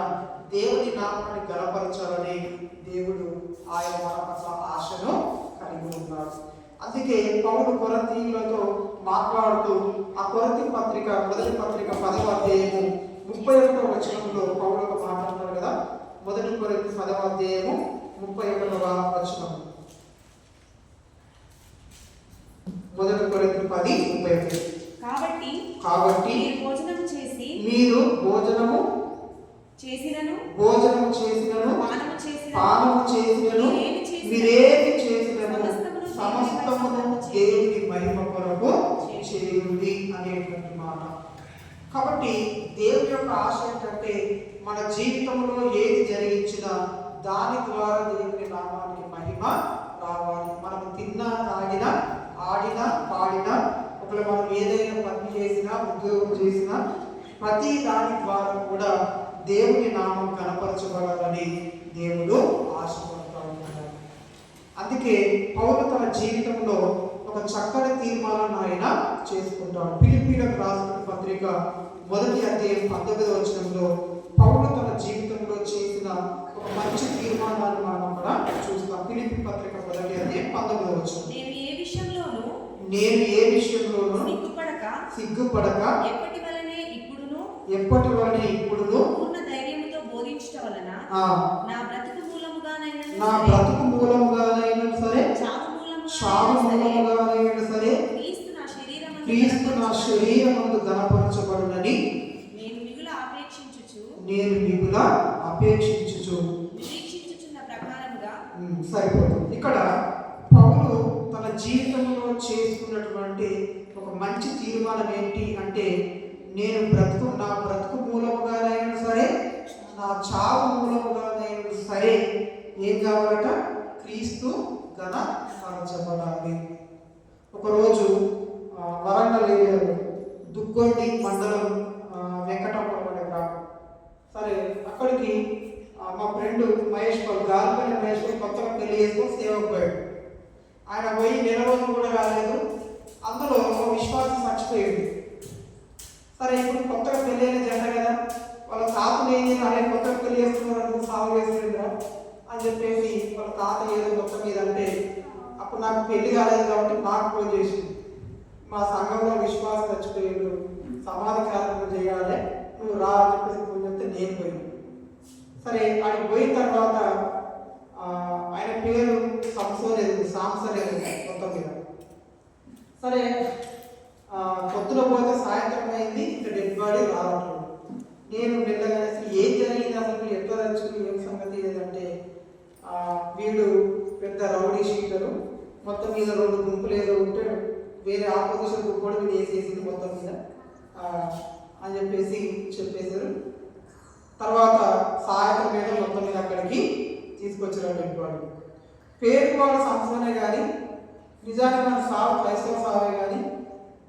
దేవుని నామాన్ని గణపరచాలని దేవుడు ఆయన మన పట్ల ఆశను కలిగి ఉన్నాడు. అందుకే పౌలు కొరింథీయులతో మాట్లాడుతూ ఆ కొరింథీ పత్రిక మొదటి పత్రిక 10వ అధ్యాయము 31వ వచనంలో పౌలు ఒక మాట అంటారు కదా. మొదటి కొరింథీ 10వ అధ్యాయము 31వ వచనం. మొదటి కొరింథీ 10:31. కాబట్టి మీరు భోజనము చేసినను పానము చేసినను మీరేమి చేసినను సమస్తమును దేవుని మహిమ కొరకు చేయుడి అనేటువంటి మాట. కాబట్టి దేవుని యొక్క ఆశ ఏంటంటే మన జీవితంలో ఏది జరిగించినా దాని ద్వారా దేవుని నామానికి మహిమ రావాలి. మనం తిన్నా, తాగినా, ఆడినా, పాడినా, ఒకవేళ మనం ఏదైనా పని చేసినా, ఉద్యోగం చేసినా, ప్రతి దాని ద్వారా కూడా దేవుని నామం కనపరచబడాలని దేవుడు ఆశపడుతూ ఉన్నాడు. అందుకే పౌలు తన జీవితంలో ఒక చక్కని తీర్మానాన్ని ఆయన చేసుకుంటాడు. ఫిలిప్పీలకు రాసిన పత్రిక 1వ అధ్యాయం 19వ వచనంలో పౌలు తన జీవితంలో చేసిన ఒక మంచి తీర్మానాన్ని మనం అక్కడ చూస్తాం. ఫిలిప్పీ పత్రిక 1వ అధ్యాయం 19వ వచనం. నేను ఏ విషయంలోనూ సిగ్గుపడక ఎప్పటి వలనే ఇప్పుడును పూర్ణ ధైర్యముతో బోధించట వలన నా బ్రతుకు మూలముగానైనా సరే చావు మూలముగానైనా సరే క్రీస్తు నా శరీరమందు ఘనపరచబడునని నేను మిగుల అపేక్షించుచు నిరీక్షించుచున్న ప్రకారముగా సరిపోతుంది. ఇక్కడ పౌలు తన జీవితంలో చేసుకున్నటువంటి ఒక మంచి తీర్మానం ఏంటి అంటే, నా బ్రతుకు మూలముగానైనా సరే, నా చావు మూలముగానైనా సరే ఏం కావాలట? క్రీస్తు ఘనపరచబడాలి. ఒకరోజు వరంగల్ ఏరియాలో దుగ్గొండి మండలం వెంకటాపురం అనే గ్రామం. సరే, అక్కడికి మా ఫ్రెండ్ గాలిపల్లి మహేష్ కొత్తగా పెళ్లి చేసుకొని సేవకు పోయాడు. ఆయన పోయి 1 రోజులు కూడా కాలేదు, అందులో ఒక విశ్వాసం చచ్చిపోయాడు. సరే, ఇప్పుడు కొత్తగా పెళ్ళి అయిన జంట కదా, వాళ్ళ తాతను ఏం చేయాలి, కొత్తగా పెళ్లి చేస్తున్నారు, సాగు చేస్తుందా అని చెప్పేసి వాళ్ళ తాత ఏదో మొత్తం మీద అంటే, అప్పుడు నాకు పెళ్లి కాలేదు కాబట్టి నాకు ఫోన్ చేసింది, మా సంఘంలో విశ్వాసం చచ్చిపోయాడు, సమాధి కార్యక్రమం చేయాలి, నువ్వు రా అని చెప్పేసి ఫోన్ చెప్తే నేను పోయింది. సరే, ఆయన పోయిన తర్వాత ఆయన పేరు సాంసన్ మొత్తం మీద. సరే, పొద్దున పోతే సాయంత్రం అయింది, ఇంకా డెడ్ బాడీ రావట్లేదు. నేను మెల్లగా ఏం జరిగింది, అసలు ఎట్లా తెచ్చుకుని ఏం సంగతి ఏదంటే, వీడు పెద్ద రౌడీ షీటరు, మొత్తం మీద 2 గుంపులు ఏదో ఉంటే వేరే ఆపోజిషన్ గ్రూప్ కూడా వీడు వేసేసింది మొత్తం మీద అని చెప్పేశారు. తర్వాత సాయంత్రం మీద మొత్తం మీద అక్కడికి తీసుకొచ్చారు డెడ్ బాడీ. పేరుకు వాళ్ళ సంస్థనే కానీ నిజానికి మన సావు క్రైస్తవ సావే కానీ,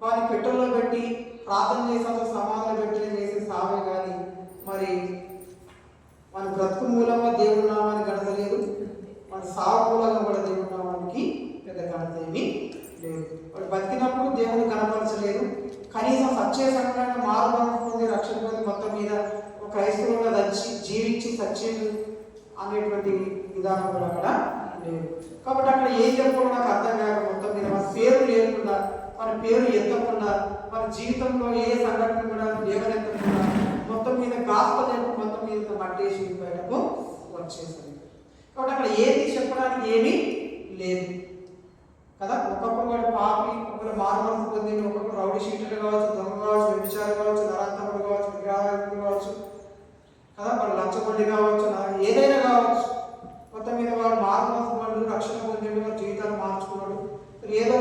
వాడిని పెట్రోల్లో పెట్టి ప్రార్థన చేసే సమాధానం పెట్టి చేసే సావే కానీ, మరి మన బ్రతుకు మూలంగా దేవుడి నామాన్ని గడతలేదు, మన సావు మూలంగా కూడా దేవుడి నామానికి పెద్ద ఘనత ఏమీ లేదు. వాడు బతికినప్పుడు దేవుని కనపరచలేదు, కనీసం సత్య సంఘాన్ని మారుమనం పొంది రక్షణ పొంది మొత్తం మీద ఒక క్రైస్తవులుగా జీవించి సత్యం అనేటువంటి విధానం కూడా అక్కడ లేదు. కాబట్టి అక్కడ ఏం చెప్పాలో నాకు అర్థం కాక మొత్తం మీద మన పేరు లేకుండా, మన పేరు ఎత్తకుండా, మన జీవితంలో ఏ సంఘటన కూడా లేవనెత్తకుండా మొత్తం మీద గాస్పల్ చెప్పి మొత్తం మీద పట్టేసి బయటకు వచ్చేసింది. కాబట్టి అక్కడ ఏది చెప్పడానికి ఏమీ లేదు కదా. ఒకప్పుడు వాడు పాపి, ఒకరు మారుమనసు పొంది, ఒకప్పుడు రౌడీ షీటర్లు కావచ్చు, దొంగ కావచ్చు, వ్యభిచారి కావచ్చు, నరాంతకుడు కావచ్చు, విగ్రహాలు కావచ్చు కదా, వాడు లంచగొండి కావచ్చు, ఏదైనా కావచ్చు, మొత్తం మీద వాడు మారుమనసు పొంది రక్షణ పొంది వాడు జీవితాన్ని మార్చుకున్నాడు. ఏదో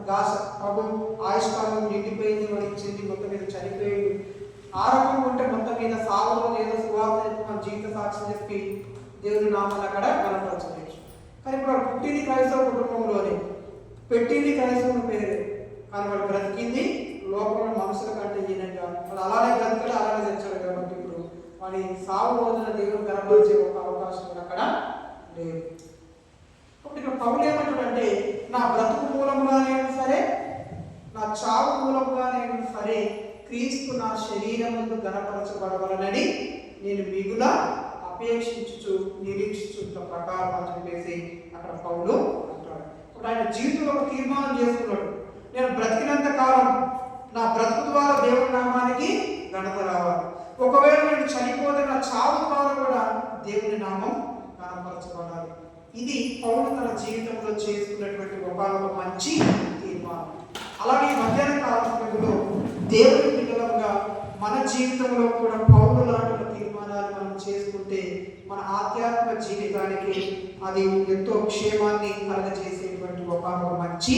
గాస ప్రభు ఆయుష్కాలం నిండిపోయింది, వాడు ఇచ్చింది, మొత్తం మీద చనిపోయింది, ఆ రకంగా ఉంటే మొత్తం మీద సాగులో ఏదో సువార్త చెప్పి మన జీవిత సాక్ష్యం చెప్పి దేవుని నామాన్ని అక్కడ కనపరచవచ్చు. కానీ ఇప్పుడు వాడు పుట్టింది క్రైస్తవ కుటుంబంలోనే, పెట్టింది క్రైస్తవుల పేరే, కానీ వాడు బ్రతికింది లోకంలో మనుషుల కంటే ఈయనగా, వాడు అలానే బ్రతకలే, అలానే తెచ్చాడు. కాబట్టి ఇప్పుడు వాడి సాగు రోజున దేవుడు కనపరిచే ఒక అవకాశం అక్కడ లేదు. కాబట్టి ఇక్కడ పౌలు ఏమంటాడంటే, నా బ్రతుకు మూలముగానైనా సరే, నా చావు మూలముగానైనా సరే క్రీస్తు నా శరీరమును ఘనపరచబడవలనని నేను మిగుల అపేక్షించుచు నిరీక్షించుట ప్రకారం అని చెప్పేసి అక్కడ పౌలు అంటాడు. ఇప్పుడు ఆయన జీవితంలో ఒక తీర్మానం చేసుకున్నాడు, నేను బ్రతికినంత కాలం నా బ్రతుకు ద్వారా దేవుని నామానికి ఘనత రావాలి. ఒకవేళ నేను చనిపోతే నా చావు ద్వారా కూడా దేవుని నామం కనపరచబడాలి. ఇది పౌలు తన జీవితంలో చేసుకున్నటువంటి ఒక మంచి తీర్మానం. అలాగే మధ్యాహ్న కాలంలో దేవుని పిల్లలుగా మన జీవితంలో కూడా పౌలు లాంటి తీర్మానాలు మనం చేసుకుంటే మన ఆధ్యాత్మిక జీవితానికి అది ఎంతో క్షేమాన్ని కలగజేసేటువంటి ఒక మంచి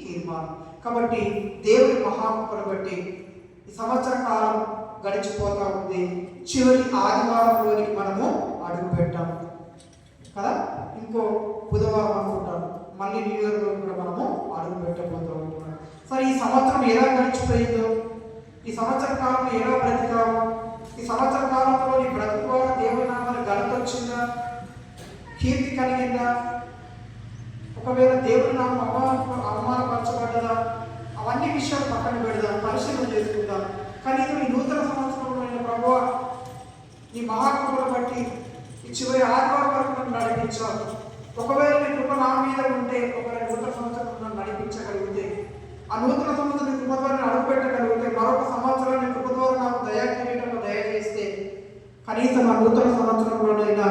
తీర్మానం. కాబట్టి దేవుని మహాకృపను బట్టి సంవత్సర కాలం గడిచిపోతా ఉంది. చివరి ఆదివారంలోనికి మనము అడుగు పెట్టాం కదా, ఇంకో బుధవారం అనుకుంటాం, మళ్ళీ న్యూ ఇయర్లో కూడా మనము అడుగు పెట్టబోతూ ఉంటున్నాం. సరే, ఈ సంవత్సరం ఎలా గడిచిపోయిందో, ఈ సంవత్సర కాలంలో ఎలా బ్రతికావు, ఈ సంవత్సర కాలంలో నీ బ్రతుకు ద్వారా దేవుని నామాన్ని ఘనత వచ్చిందా, కీర్తి కలిగిందా, ఒకవేళ దేవుని నామం అవమానపరచబడ్డదా, అవన్నీ విషయాలు పక్కన పెడదాం, పరిశీలన చేసుకుందాం. కనీసం ఈ నూతన సంవత్సరంలో నేను ప్రభువా నీ మహాకృపను బట్టి ఈ చివరి ఆదివారం వరకు నన్ను నడిపించాలి. ఒకవేళ నీ కృప నా మీద ఉంటే, ఒకవేళ నూతన సంవత్సరం నన్ను నడిపించగలిగితే, ఆ నూతన సంవత్సరం కృప ద్వారా అడుగు పెట్టగలిగితే, మరొక సంవత్సరాన్ని కృప ద్వారా నాకు దయాకిరీటంలో దయచేస్తే, కనీసం ఆ నూతన సంవత్సరంలోనైనా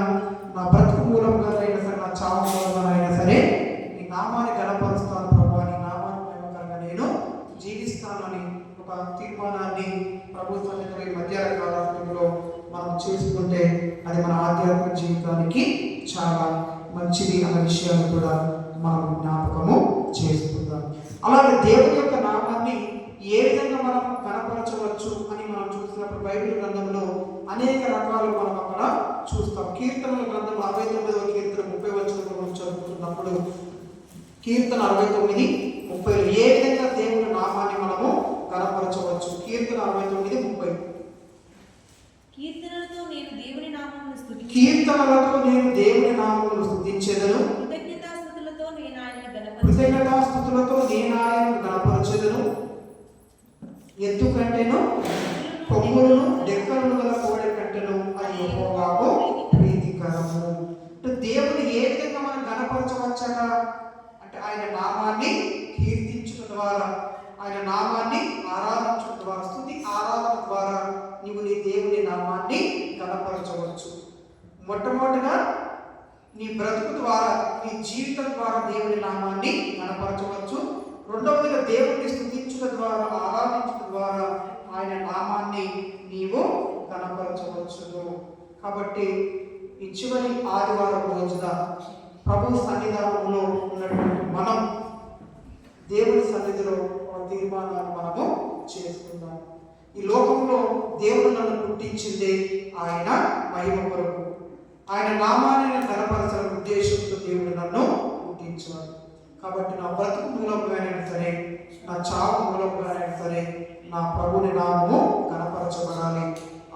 నా బ్రతుకు మూలంగానైనా సరే, నా చావు మూలంగానైనా సరే నీ నామాన్ని గణపరుస్తాను ప్రభు, నీ నామాన్ని ప్రేమకరంగా నేను జీవిస్తానని ఒక తీర్మానాన్ని ప్రభు సన్నిధిలో ఈ మధ్యాహ్న కాలంలో మనం చేసుకుంటే అది మన ఆధ్యాత్మిక జీవితానికి చాలా మంచిది అన్న విషయాన్ని కూడా మనం జ్ఞాపకము చేసుకుందాం. అలాగే దేవుని యొక్క నామాన్ని ఏ విధంగా మనం కనపరచవచ్చు అని మనం చూసినప్పుడు బైబిల్ గ్రంథంలో అనేక రకాలు మనం అక్కడ చూస్తాం. కీర్తనల గ్రంథం 69వ కీర్తన 30 వచనంలో మనం చదువుతున్నప్పుడు, కీర్తన 69:30 ఏ విధంగా దేవుని నామాన్ని మనము కనపరచవచ్చు. కీర్తన 69:30 కీర్తనలతో నేను దేవుని నామమును స్తుతించెదను, కృతజ్ఞతాస్తుతులతో నేను ఆయనను గణపరచెదను. ఎత్తు కంటేను కొమ్ములను డెక్కలను గల కోడె కంటేను అది యెహోవాకు ప్రీతికరము. దేవుని ఏ విధంగా మనం గణపరచవచ్చట అంటే ఆయన నామాన్ని కీర్తించడం ద్వారా, ఆయన నామాన్ని ఆరాధించడం ద్వారా, స్తుతి ఆరాధన ద్వారా నీవు నీ దేవుని నామాన్ని గణపరచవచ్చు. మొట్టమొదటిగా నీ బ్రతుకు ద్వారా, నీ జీవితం ద్వారా దేవుని నామాన్ని గణపరచవచ్చు. రెండవదిగా దేవుని స్తుతించడం ద్వారా, ఆరాధించడం ద్వారా ఆయన నామాన్ని నీవు గణపరచవచ్చు. కాబట్టి ఈ చివరి ఆదివారం రోజున ప్రభు సన్నిధానంలో ఉన్నటువంటి మనం దేవుని సన్నిధిలో తీర్మానాన్ని మనము చేసుకుందాం. ఈ లోకంలో దేవుడు నన్ను పుట్టించింది ఆయన మహిమ కొరకు, ఆయన నామాన్ని గణపరచాలనే ఉద్దేశంతో దేవుడు నన్ను పుట్టించాడు. కాబట్టి నా బ్రతుకు మూలంగానైనా సరే, నా చావు మూలంగానైనా సరే నా ప్రభుని నామము గణపరచబడాలి,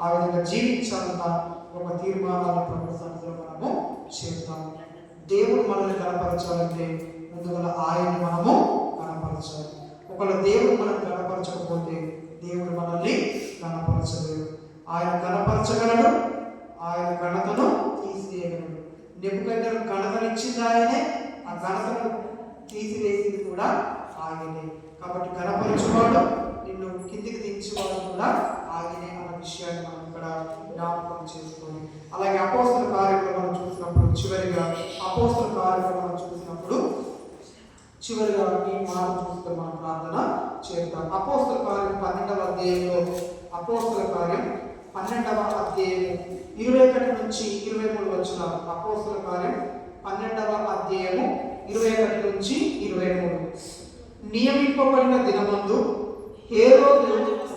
ఆ విధంగా జీవించాలన్న ఒక తీర్మానాన్ని ప్రభు సన్నిధిలో మనము చేద్దాం. దేవుడు మనల్ని గణపరచాలంటే ముందుగా ఆయన్ని మనము గణపరచాలి. ఒకవేళ దేవుడు మనం గణపరచకపోతే దేవుడు మనల్ని గణపరచలేడు. ఆయన గణపరచగలడు, ఆయన ఘనతను తీసివేయగలడు. నెబుకద్నెజరు ఘనతనిచ్చింది ఆయనే, ఆ ఘనతను తీసివేసింది కూడా ఆయనే. కాబట్టి గణపరచువాడు, నిన్ను కిందికి దించేవాడు కూడా ఆయనే అన్న విషయాన్ని మనం ఇక్కడ జ్ఞాపకం చేసుకొని, అలాగే అపోస్తల కార్యంలో మనం చూసినప్పుడు చివరిగా చివరిగా ఈ మాట చూస్తే మనం ప్రార్థన చేద్దాం. అపోస్తల కార్యం 12వ అధ్యాయంలో, అపోస్తల కార్యం 12వ అధ్యాయము 21 నుంచి 23 వచనాలు. అపోస్తల కార్యం 12వ అధ్యాయము 21 నుంచి 23. నియమింపబడిన దినమందు హేరోదు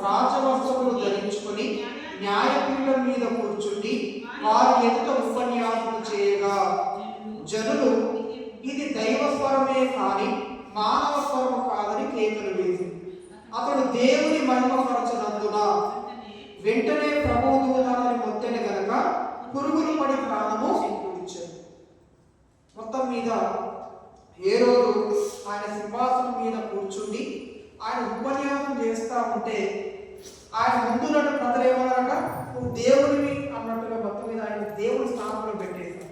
రాజవస్త్రములు ధరించుకొని న్యాయపీఠం మీద కూర్చుండి వారి ఎదుట ఉపన్యాసం చేయగా జనులు ఇది దైవ స్వరమే కాని మానవ స్వరము కాదని కేకలు వేసింది. అతడు దేవుని మహిమపరచనందున వెంటనే ప్రభుదూతని మొత్తెని గనక పురుగులు పడి ప్రాణము విడిచాడు. మొత్తం మీద హేరోదు ఆయన సింహాసనం మీద కూర్చుండి ఆయన ఉపన్యాసం చేస్తా ఉంటే ఆయన ముందున్నట్టు ప్రజలు ఏమన్నారట, నువ్వు దేవుడివి అన్నట్టుగా మొత్తం మీద ఆయన దేవుని స్థానంలో పెట్టేశారు.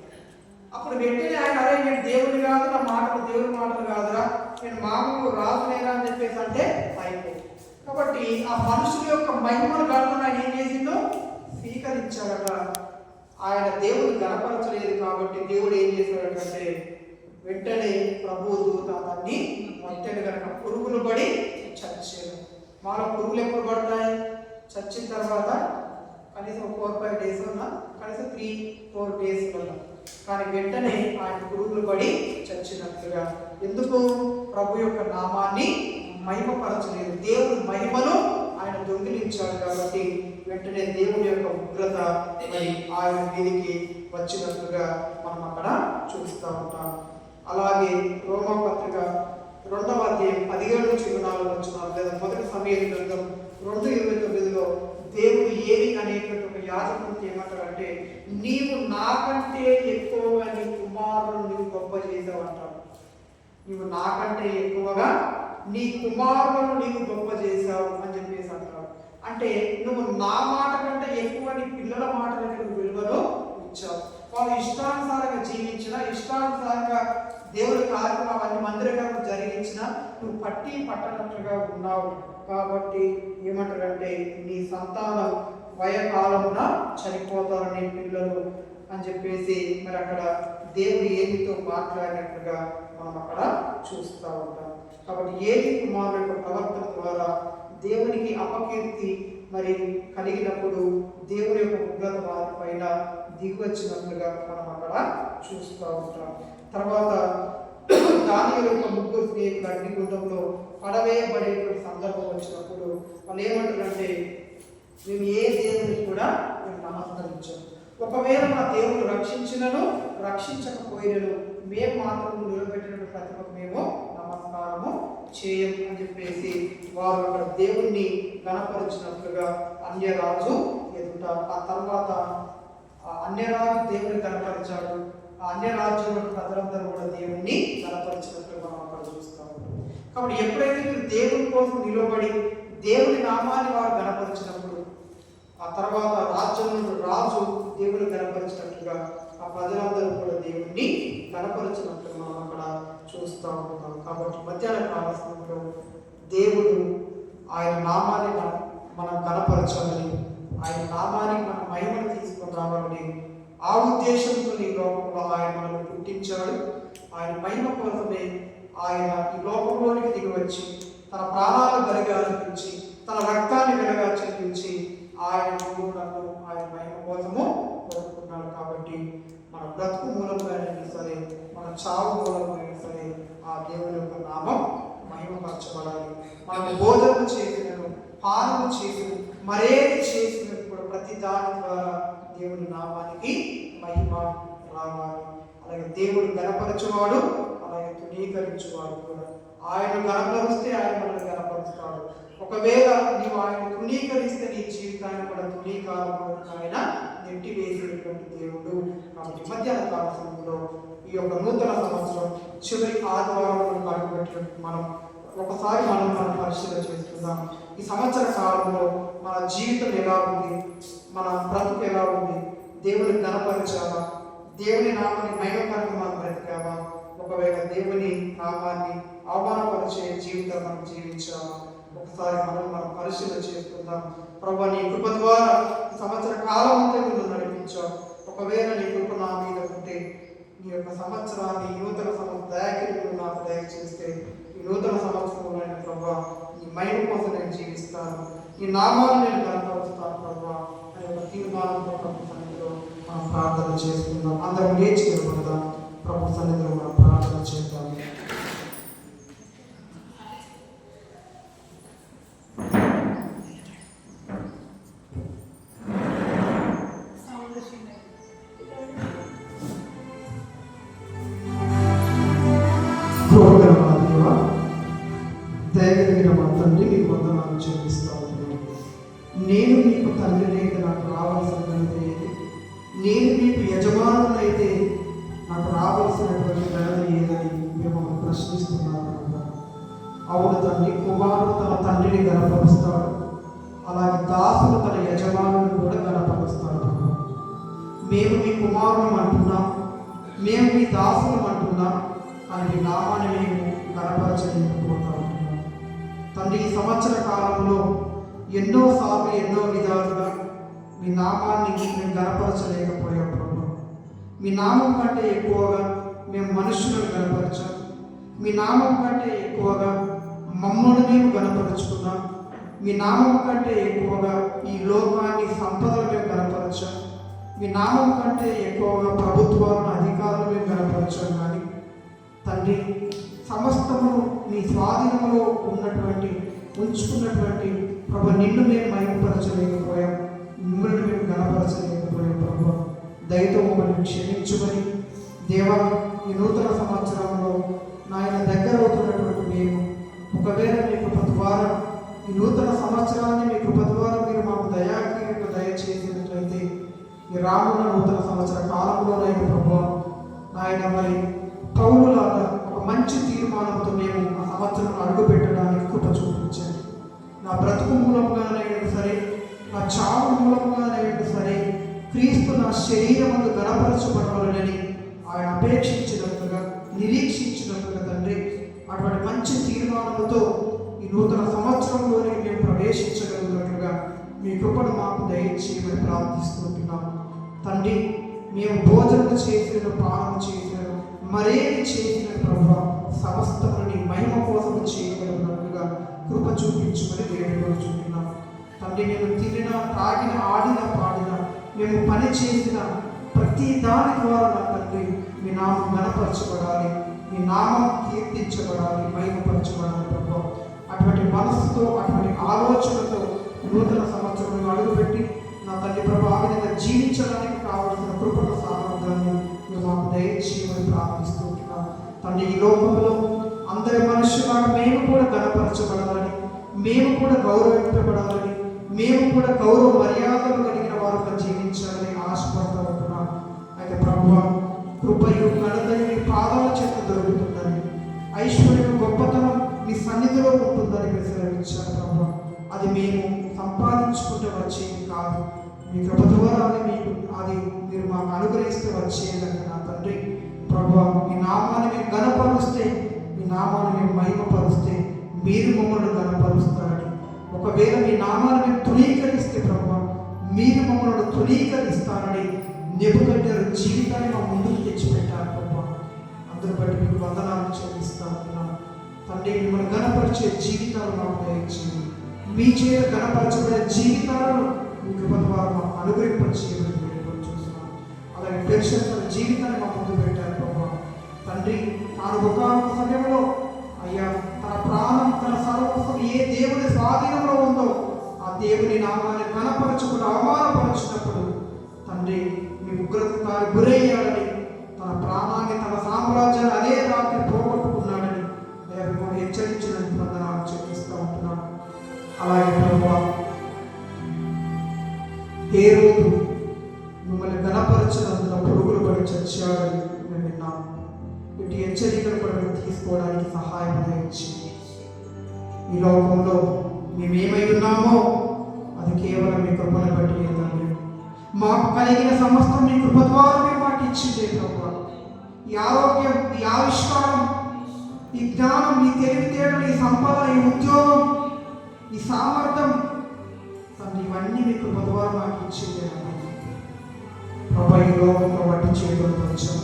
అప్పుడు వెంటనే ఆయన, అరే నేను దేవుని కాదు, నా మాటలు దేవుని మాటలు కాదురా, నేను మామూలు రాజునేనా అని చెప్పేసి అంటే అయిపోయి. కాబట్టి ఆ మనుషుల యొక్క మహిమను గణన ఆయన ఏం చేసిందో స్వీకరించాడట. ఆయన దేవుని గణపరచలేదు కాబట్టి దేవుడు ఏం చేశాడంటే వెంటనే ప్రభు దూత అతన్ని మొత్తని కనుక పురుగులు పడి చచ్చాడు. మాలో పురుగులు ఎప్పుడు పడతాయి? చచ్చిన తర్వాత కనీసం 4-5 డేస్ ఉన్నా, కనీసం 3-4 డేస్ ఉన్నా, కానీ వెంటనే ఆయన పురుగులు పడి చచ్చినట్లుగా. ఎందుకు? ప్రభు యొక్క నామాన్ని మహిమపరచలేదు, దేవుని మహిమను ఆయన దొంగిలించాడు కాబట్టి వెంటనే దేవుని యొక్క ఉగ్రత మరి ఆయన మీదికి వచ్చినట్లుగా మనం అక్కడ చూస్తూ ఉంటాం. అలాగే రోమాపత్రిక 2వ అధ్యాయం 17-24 వచనాలు లేదా 1 సమూయేలు గ్రంథం 2:29లో దేవుడు ఏలి అనేటువంటి ఒక యాజకుడికి ఏమంటాడంటే, నీవు నాకంటే ఎక్కువగా నీ కుమారుడు నీవు గొప్ప చేసావు అంటాడు. నీవు నాకంటే ఎక్కువగా నీ కుమారులను నీవు గొప్ప చేశావు అని చెప్పేసి అంటాడు. అంటే నువ్వు నా మాట కంటే ఎక్కువ నీ పిల్లల మాటలకి నువ్వు విలువలో ఇచ్చావు. వాళ్ళు ఇష్టానుసారంగా జీవించిన, ఇష్టానుసారంగా దేవుడి కార్యక్రమం అన్ని మందిరంగా జరిగించిన నువ్వు పట్టనట్లుగా ఉన్నావు. కాబట్టి ఏమంటారంటే నీ సంతానం వయకాలమున చనిపోతారు నీ పిల్లలు అని చెప్పేసి మరి అక్కడ దేవుడు ఏలితో మాట్లాడినట్లుగా మనం అక్కడ చూస్తూ ఉంటాం. కాబట్టి ఏలి కుమారుడు యొక్క ప్రవర్తన ద్వారా దేవునికి అపకీర్తి మరి కలిగినప్పుడు దేవుని యొక్క ఉగ్రత వారి పైన దిగివచ్చినట్లుగా మనం అక్కడ చూస్తూ ఉంటాం. తర్వాత దానియేలు యొక్క ముగ్గురు స్నేహితులు అగ్నిగుండంలో పడవేయబడేటువంటి సందర్భం వచ్చినప్పుడు వాళ్ళు ఏమంటారంటే, మేము ఏ దేవుని కూడా మేము నమస్కరించాము. ఒకవేళ మా దేవుడు రక్షించినను రక్షించకపోయినను మేము మాత్రం నిలబెట్టిన ప్రతిమకు మేము నమస్కారము చేయం అని చెప్పేసి వారు అక్కడ దేవుణ్ణి గణపరిచినట్లుగా అన్యరాజు ఎదుట. ఆ తర్వాత అన్యరాజు దేవుని గణపరిచాడు. ఆ అన్యరాజ్యంలో ప్రజలందరూ కూడా దేవుణ్ణి గణపరిచినట్లుగా మనం అక్కడ చూస్తాము. కాబట్టి ఎప్పుడైతే మీరు దేవుని కోసం నిలబడి దేవుని నామాన్ని వారు గణపరిచినప్పుడు ఆ తర్వాత రాజ్యంలో రాజు దేవుని గణపరిచినట్లుగా ఆ ప్రజలందరూ కూడా దేవుణ్ణి గణపరిచినట్లుగా మనం అక్కడ చూస్తూ ఉంటాం. కాబట్టి మధ్యాహ్న కాల సమయంలో దేవుడు ఆయన నామాన్ని మనం గణపరచాలని, ఆయన నామానికి మన మహిమను తీసుకొని రావాలని ఆ ఉద్దేశంతో ఈ లోకంలో ఆయన మనల్ని పుట్టించాడు. ఆయన మహిమ కోసమే ఆయన ఈ లోకంలోనికి దిగి వచ్చి తన ప్రాణాలు బలిగా అర్పించి తన రక్తాన్ని వెలగా చెల్లించి ఆయన నన్ను ఆయన మహిమ కోసము కోరుకున్నాడు. కాబట్టి మన బ్రతుకు మూలంగా సరే, మన చావు మూలంగా సరే ఆ దేవుని యొక్క నామం మహిమపరచబడాలి. మనం భోజనం చేసినను, పానము చేసిన, మరేది చేసినట్టు కూడా ప్రతి దాని ద్వారా దేవుని నామానికి మహిమ రావాలి. అలాగే దేవుడు గణపరచువాడు, అలాగే తృణీకరించువాడు కూడా. ఆయన గణపరిస్తే ఆయన మనల్ని గణపరుస్తాడు. ఒకవేళ నీవు ఆయన తృణీకరిస్తే నీ జీవితాన్ని కూడా తృణీకారంలో ఆయన నెట్టివేసేటువంటి దేవుడు. కాబట్టి మధ్యాహ్న కాల సమయంలో ఈ యొక్క నూతన సంవత్సరం చివరి ఆదివారం అడుగుపెట్టినట్టు మనం ఒకసారి మనం పరిశీలన చేసుకుందాం. ఈ సంవత్సర కాలంలో మన జీవితం ఎలా ఉంది, మన బ్రతుకు ఎలా ఉంది, దేవుని గణపరిచామా, దేవుని నామాన్ని మహిమకరంగా మనం బ్రతికామా, ఒకవేళ దేవుని నామాన్ని అవమానపరిచే జీవితం మనం జీవించామా, ఒకసారి మనం పరిశీలన చేసుకుందాం. ప్రభువా, నీ కృప ద్వారా సంవత్సర కాలం అంతా నువ్వు నడిపించావు. ఒకవేళ నీ కృప నా మీద ఉంటే ఈ యొక్క సంవత్సరాన్ని నూతన సంవత్సరం దయాకిరీలు నాకు దయచేస్తే ఈ నూతన సంవత్సరంలో అయిన ప్రభువా నీ మహిమ కోసం నేను జీవిస్తాను, ఈ నామాన్ని నేను కనపరుస్తాను ప్రభువా అనే ఒక తీర్మానంతో ప్రభు సన్నిధిలో మనం ప్రార్థన చేసుకుందాం. అందరం లేచి నిలబడదాం. ప్రభు సన్నిధిలో మనం ప్రార్థన చేద్దాం. దయగలిగిన మా తండ్రి, మీకు వందనాలు చెల్లిస్తా ఉన్నాను. నేను మీకు తండ్రినైతే నాకు రావాల్సినది ఏది? నేను మీకు యజమానులైతే నాకు రావాల్సినటువంటి ఘనత ఏదని మిమ్మల్ని ప్రశ్నిస్తున్నాను. అవును తండ్రి, కుమారుడు తన తండ్రిని గణపరుస్తాడు, అలాగే దాసుడు తన యజమానుని కూడా గణపరుస్తాడు. మేము మీ కుమారులం అంటున్నాం, మేము మీ దాసులం అంటున్నాం, కానీ మీ నామాన్ని మేము గణపరచలేకపోతాం. తండ్రి, ఈ సంవత్సర కాలంలో ఎన్నోసార్లు ఎన్నో విధాలుగా మీ నామాన్ని మేము గణపరచలేకపోయాం ప్రభు. మీ నామం కంటే ఎక్కువగా మేము మనుషులను గణపరచాం, మీ నామం కంటే ఎక్కువగా మమ్మల్ని మేము గణపరుచుకున్నాం, మీ నామం కంటే ఎక్కువగా ఈ లోకాన్ని సంపదలు మేము గణపరచాం, మీ నామం కంటే ఎక్కువగా ప్రభుత్వాలను అధికారులు మేము గణపరచాం. కానీ తండ్రి, సమస్తమును మీ స్వాధీనంలో ఉంచుకున్నటువంటి ప్రభు నిన్ను మేము మహిమపరచలేకపోయాం, మిమ్మల్ని మేము గణపరచలేకపోయాం. ప్రభు దయతో మమ్మల్ని క్షమించుకొని దేవా, ఈ నూతన సంవత్సరంలో నాయన దగ్గర అవుతున్నటువంటి మేము ఒకవేళ మీ కృప ద్వారా ఈ నూతన సంవత్సరాన్ని మీ కృప ద్వారా మీరు మాకు దయాకీయంగా దయచేసినట్లయితే ఈ రానున్న నూతన సంవత్సర కాలంలోనైనా ప్రభు నాయన మరి పౌరులాగా ఒక మంచి తీర్మానంతో మేము ఆ సంవత్సరం అడుగు పెట్టడానికి కృప చూపించారు. నా బ్రతుకు మూలంగానైనా సరే, నా చావు మూలంగానైనా సరే, క్రీస్తు నా శరీరమందు గణపరచబడాలని ఆయన అపేక్షించినట్లుగా, నిరీక్షించినట్లుగా తండ్రి అటువంటి మంచి తీర్మానంతో ఈ నూతన సంవత్సరంలోనే మేము ప్రవేశించగలిగినట్లుగా మీ కృపను మాకు దయచేయమని ప్రార్థిస్తున్నాం తండ్రి. మేము భోజనం చేసిన, పానం చేసిన, మరేది చేసిన ప్రభు సమస్తముని మహిమ కోసం చేయగలిగినట్లుగా కృప చూపించమని వేడుకొనుచున్నాం తండ్రి. మేము తినిన, తాగిన, ఆడిన, పాడిన, మేము పని చేసిన ప్రతి దాని ద్వారా నా తండ్రి మీ నామం గణపరచబడాలి, మీ నామం కీర్తించబడాలి, మహిమపరచబడాలి ప్రభు. అటువంటి మనసుతో, అటువంటి ఆలోచనతో నూతన సంవత్సరంలో అడుగుపెట్టి నా తండ్రి ప్రభు ఆ విధంగా జీవించడానికి కావలసిన కృపణ సామర్థ్యాన్ని మీరు మాకు దయచేయమని ప్రార్థిస్తున్నాం తండ్రి. ఈ లోకంలో అందరి మనుషులాగా మేము కూడా గణపరచబడాలని, మేము కూడా గౌరవింపబడాలని, మేము కూడా గౌరవ మర్యాదలు కలిగిన వారుగా జీవించాలని ఆశపడతా ఉంటున్నాం. అయితే ప్రభువా, కృపయు ఘనతయు మీ పాదాల చేత దొరుకుతుందని, ఐశ్వర్యం గొప్పతనం మీ సన్నిధిలో ఉంటుందని మీరు సెలవిచ్చారు ప్రభు. అది మేము సంపాదించుకుంటూ వచ్చేది కాదు, మీ కృప ద్వారానే మీకు అది మీరు మాకు అనుగ్రహిస్తే వచ్చేదని నా తండ్రి ప్రభు. మీ నామాన్ని మేము గణపరుస్తే, మీ నామాన్ని మేము మహిమపరుస్తే మీరు మమ్మల్ని గణపరుస్తారని, ఒకవేళ మీ నామాన్ని మేము తృణీకరిస్తే ప్రభు మీరు మమ్మల్ని తృణీకరిస్తారని నెబుకద్నెజరు జీవితాన్ని మా ముందుకు తెచ్చిపెట్టారు ప్రభు. అందరూ బట్టి మీకు వందనాలు చెల్లిస్తా ఉన్నాను తండ్రి. మిమ్మల్ని గణపరిచే జీవితాలు మాకు దయచేయండి, మీ చేత గణపరచబడే జీవితాలను మీ కృప ద్వారా మాకు అనుగ్రహింపచేయమని చూస్తున్నాను. అలాగే పరిశుద్ధ జీవితాన్ని మా ముందు పెట్టారు ప్రభు తండ్రి. తాను ఒకానొక సమయంలో అయ్యా తన ప్రాణం, తన సర్వస్వం ఏ దేవుని స్వాధీనంలో ఉందో ఆ దేవుని నామాన్ని గణపరచుకుని అవమానపరచినప్పుడు తండ్రి మీ ఉగ్రత గురయ్యాడని, తన ప్రాణాన్ని, తన సామ్రాజ్యాన్ని అదే రాత్రి పోగొట్టుకున్నాడని దేవుడు హెచ్చరించినందుకు వందనాలు చెల్లిస్తూ ఉంటున్నాను. అలాగే ప్రభువా, హేరోదు మిమ్మల్ని గణపరచినందున పురుగులు పడి చచ్చాడని మేము విన్నాము. ఇటు హెచ్చరికలు కూడా మేము తీసుకోవడానికి సహాయం దయచేయండి. ఈ లోకంలో మేమేమై ఉన్నామో అది కేవలం మీ కృపను బట్టి ఏంటంటే మాకు కలిగిన సమస్తం మీ కృప ద్వారా మీరు మాకు ఇచ్చిందే ప్రభువా. ఈ ఆరోగ్యం, ఈ ఆవిష్కారం, ఈ జ్ఞానం, ఈ తెలివితేటలు, ఈ సంపద, ఈ ఉద్యోగం, ఈ సామర్థ్యం తండ్రి ఇవన్నీ మీ కృప ద్వారా మాకు ఇచ్చిందే ప్రభా. ఈ లోకంలో వట్టి చేతులకు వచ్చాం,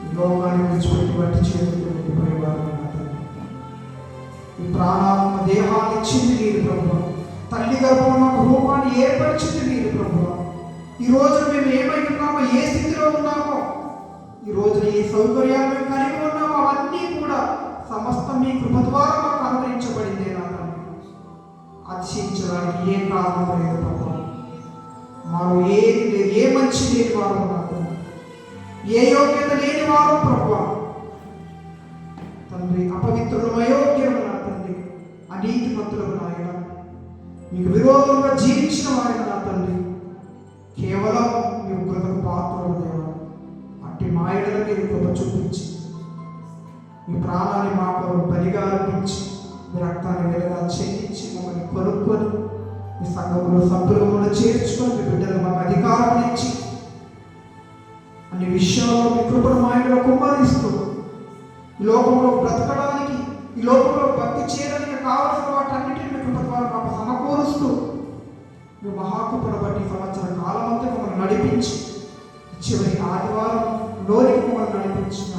ఈ లోకాన్ని విడిచిపెట్టి వట్టి చేతులకు వెళ్ళిపోయేవారు. ఈ ప్రాణాత్మ దేహాన్ని ఇచ్చింది మీరు ప్రభువా. తల్లి గర్భంలో మాకు రూపాన్ని ఏర్పరిచింది మీరు ప్రభువా. ఈ రోజు మేము ఏమై ఉన్నామో, ఏ స్థితిలో ఉన్నామో, ఈ రోజున ఏ సౌకర్యాలు మేము కలిగి ఉన్నామో అవన్నీ కూడా సమస్తం మీ కృప ద్వారా మాకు అనుగ్రహించబడిందే నాన్న. అతిశయించడానికి ఏ కారణం లేదు ప్రభువా. మాలో ఏది లేదు, ఏ మంచి లేని వారు నాకు, ఏ యోగ్యత లేని వారు ప్రభువా తండ్రి. అపవిత్రులు, అయోగ్యులు నా తండ్రి, అనీతిమంతులకు నాయన, మీకు విరోధంగా జీవించిన వారిని నా తండ్రి, కేవలం మీ ఉగ్రతకు పాత్రలు దేవా. అట్టి మాయలను మీరు కృప చూపించి మీ ప్రాణాన్ని మా కొరకు బలిగా అర్పించి మీ రక్తాన్ని వెలుగా చెల్లించి మమ్మల్ని కొనుక్కొని మీ సంఘంలో సభ్యులను చేర్చుకొని మీ బిడ్డలు మాకు అధికారం ఇచ్చి అన్ని విషయాల్లో మీ కృపను మాయలో కుమ్మరిస్తూ ఈ లోకంలో బ్రతకడానికి, ఈ లోకంలో భక్తి చేయడానికి కావలసిన వాటన్నిటిని మీ కృప ద్వారా మాకు సమకూరుస్తూ మీ మహాకృపను బట్టి సంవత్సర కాలం అంతా మమ్మల్ని నడిపించి చివరి ఆదివారం లోనికి మమ్మల్ని నడిపించిన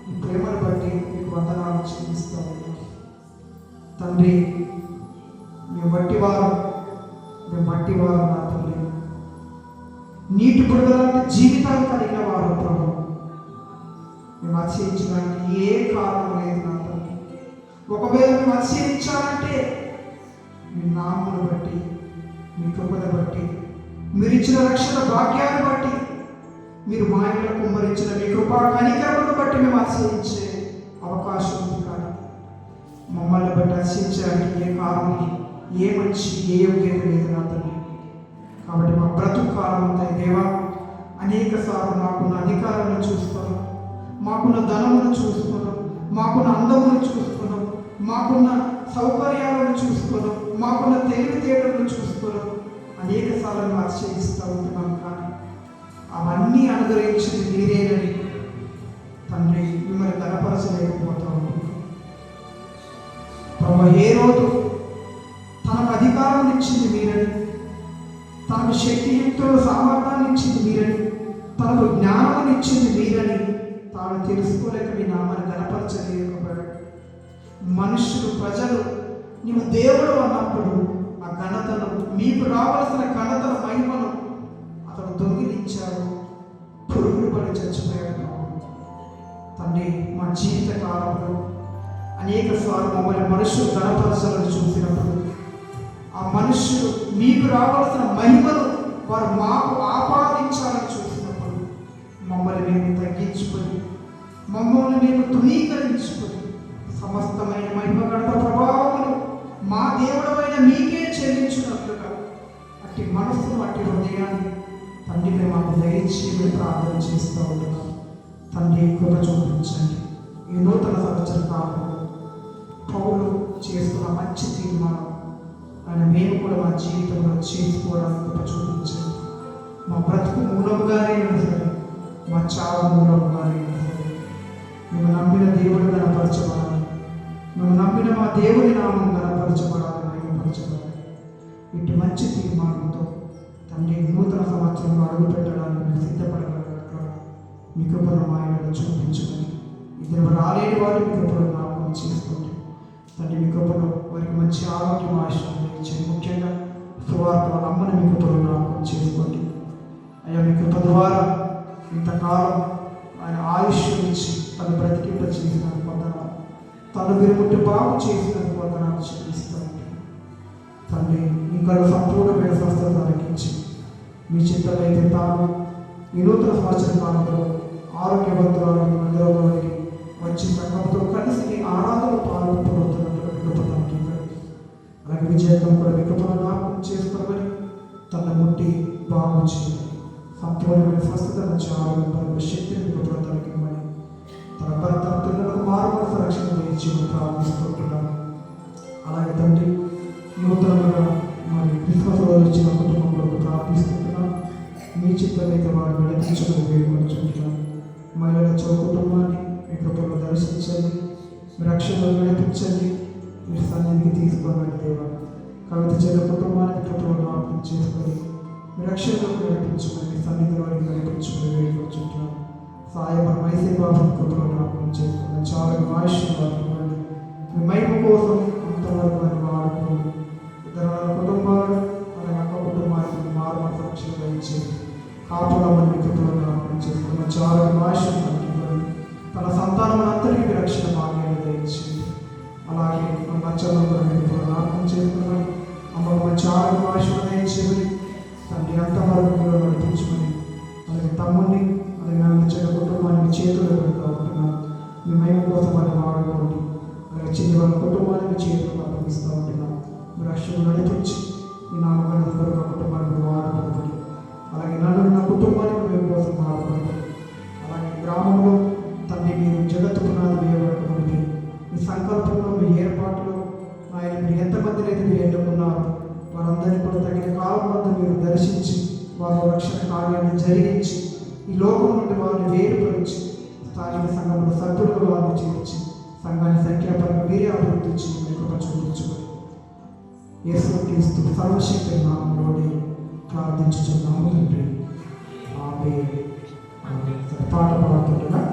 ఈ ప్రేమను బట్టి మీకు వందనాలు చెల్లిస్తాము తండ్రి. మేము మట్టివారు నా తండ్రి, నీటి బుడగలాంటి జీవితాలు కలిగిన వారు ప్రభు. మేము అతిశయించడానికి ఏ కారణం లేదు నా తండ్రి. ఒకవేళ మేము అతిశయించాలంటే మీ నామమును బట్టి, మీ కృపను బట్టి, మీరు ఇచ్చిన రక్షణ భాగ్యాన్ని బట్టి, మీరు మా ఇంట్లో కుమ్మరించిన మీ కృపా కనికరమును బట్టి మేము ఆశ్రయించే అవకాశం ఉంది. కానీ మమ్మల్ని బట్టి ఆశ్రయించడానికి ఏ కారణం, ఏ మంచి, ఏ యోగ్యత లేదు నా తండ్రి. కాబట్టి మా బ్రతుకు కాలం అంతా దేవా అనేక సార్లు మాకున్న అధికారాలను చూసుకున్నాం, మాకున్న ధనమును చూసుకున్నాం, మాకున్న అందమును చూసుకున్నాం, మాకున్న సౌకర్యాలను చూసుకున్నాం, మాకున్న తెలివితేటలను చూసుకున్నాం, అనేక సార్లు ఆశ్రయిస్తూ ఉంటున్నాం. కానీ అవన్నీ అనుగ్రహించింది మీరేనని తండ్రి మిమ్మల్ని కనపరచలేకపోతూ ఉంటున్నాం. ప్రభు ఏ రోజు తనకు అధికారం ఇచ్చింది మీరని, తనకు శక్తియుక్తుల సామర్థ్యాన్ని ఇచ్చింది మీరని, తనకు జ్ఞానాన్ని ఇచ్చింది మీరని తాను తెలుసుకోలేక మీ నామాన్ని కనపరచలేకపోయాడు. మనుషులు, ప్రజలు నీవు దేవుడు అన్నప్పుడు ఆ ఘనతను, మీకు రావాల్సిన ఘనతను, మహిమను అతను దొంగిలించాడు, పురుగులు పడి చచ్చిపోయాడు. తండ్రి మా జీవిత కాలంలో అనేక సార్లు మమ్మల్ని మనుషులు ఘనపరచాలని చూసినప్పుడు, ఆ మనుషులు మీకు రావాల్సిన మహిమను వారు మాకు ఆపాదించాలని చూసినప్పుడు మమ్మల్ని మేము తగ్గించుకొని, మమ్మల్ని మేము తునీకరించుకొని సమస్తమైన మహిమ గణత ప్రభావమును మా దేవుడమైన మీకే చెల్లించినట్లుగా అట్టి మనస్సును, అట్టి హృదయాన్ని తండ్రి మేము మాకు దయచేసి ప్రార్థన చేస్తూ ఉంటున్నాం. తండ్రి కృప చూపించండి. ఈ నూతన సంవత్సర కాలంలో పౌలు చేస్తున్న మంచి తీర్మానం ఆయన మేము కూడా మా జీవితంలో చేసుకోవడానికి కృప చూపించండి. మా బ్రతుకు మూలంగానే సరే, మా చావు మూలంగానే సరే, మేము నమ్మిన దేవుడు కనపరచబడాలి, మేము నమ్మిన మా దేవుని నామం కనపరచబడాలి, మహిమపరచబడాలి. ఇటు మంచి తీర్మానంతో తండ్రి నూతన సంవత్సరంలో అడుగు పెట్టడానికి మేము సిద్ధపడగలగా మీ కృపను ఆయనలో చూపించుకొని, ఇద్దరు రాలేని వారు మీ కృపను జ్ఞాపకం చేసుకోండి. తండ్రి మీ కృపను వారికి మంచి ఆరోగ్యం ఆశ్రయం ఇచ్చి, ముఖ్యంగా సువార్తల అమ్మని మీ కృపను జ్ఞాపకం చేసుకోండి. అయ్యా మీ కృప ద్వారా ఇంతకాలం ఆయన ఆయుష్ ఇచ్చి తను బ్రతికింప చేసిన వందనాలు, తను విరుముట్టి బాగు చేసిన వందనాలు చెల్లిస్తాను. తండ్రి ఇంకా సంపూర్ణమైన స్వస్థత అనిపించి మీ చిత్తమైతే తాను ఈ నూతన సంవత్సర కాలంలో ఆరోగ్యవంతురాలు మందిరంలోకి వచ్చి సంఘంతో కలిసి ఆరాధన పాల్గొంటున్నట్లుగా వికృపడానికి, అలాగే విజయకం కూడా వికృపను జ్ఞాపకం చేసుకోమని, తన ముట్టి బాగు చేయాలి, సంపూర్ణమైన స్వస్థత నుంచి ఆరోగ్య శక్తిని వికృపడానికి ఇవ్వమని, తన భర్త పిల్లలకు మారుమనస రక్షణ ఇచ్చి ప్రార్థిస్తుంటున్నాను. అలాగే తండ్రి నూతనంగా మరి క్రిస్మస్ రోజు వచ్చిన కుటుంబం కొరకు ప్రార్థిస్తుంటున్నాను. మీ చిత్తమైతే వారు నడిపించడం వేడుకొచ్చుకుంటున్నాను. మహిళల చౌ కుటుంబాన్ని మీ కృపలో దర్శించండి, మీ రక్షణలో నడిపించండి, మీ సన్నిధికి తీసుకోవాలి దేవా. కవిత చెల్ల కుటుంబాన్ని కృపలో జ్ఞాపకం చేసుకొని మీ రక్షణలో నడిపించుకొని, మీ సన్నిధిలో నడిపించుకొని వేడుకొచ్చుకుంటున్నాను. సాయపర మైసే బాబు కృపలో జ్ఞాపకం చేసుకుని చాలా ఆశీర్వాదాలు మీ మహిమ కోసం అంతవరకు అని వాడుకోండి. ఇతర కుటుంబాలు అలాగే అక్క కుటుంబానికి మారుమనస రక్షణ వహించేది కాపులమ్మని మీ కృపలో జ్ఞాపకం చేసుకుని చాలా ఆశీర్వాదాలు తన సంతానం అందరికీ రక్షణ భాగ్యాన్ని దయచేది. అలాగే మా మచ్చలను కూడా మీరు జ్ఞాపకం చేసుకున్నాం. అమ్మకు మంచి ఆరోగ్యం ఆశీర్వదించేది తండ్రి అంతవరకు మీరు నడిపించుకొని, అలాగే తమ్ముడిని అలాగే నా చిన్న కుటుంబానికి చేతులు పెడతా ఉంటున్నాను. మీ మహిమ కోసం అని వాడుకోండి. అలాగే చిన్న వాళ్ళ కుటుంబానికి చేతులు అప్పగిస్తూ ఉంటున్నాం. మీరు రక్షణ నడిపించి మీ నామకాన్ని కొరకు ఆ కుటుంబానికి వాడుకోండి. అలాగే నన్ను నా కుటుంబానికి మేము కోసం వాడుకోండి. అలాగే గ్రామంలో తండ్రి మీరు జగత్తు పునాది వేయబడుతుంది. మీ సంకల్పంలో, మీ ఏర్పాటులో ఆయన మీరు ఎంతమందిని అయితే మీరు ఎన్నుకున్నారు వారందరినీ కూడా తగిన కాలం వద్ద మీరు దర్శించి వారి రక్షణ కార్యాన్ని జరిగించి ఈ లోకం నుండి వారిని వేరుపరిచి స్థానిక సంఘంలో సభ్యులుగా వారిని చేర్చి సంఘాన్ని సంఖ్యాపరంగా మీరే అభివృద్ధి చేయమని కృప చూపించుకోండి. యేసుక్రీస్తు సర్వశక్తి నామములోనే ప్రార్థించుచున్నాము తండ్రి. ఆమేన్. పాట పాడుతుండగా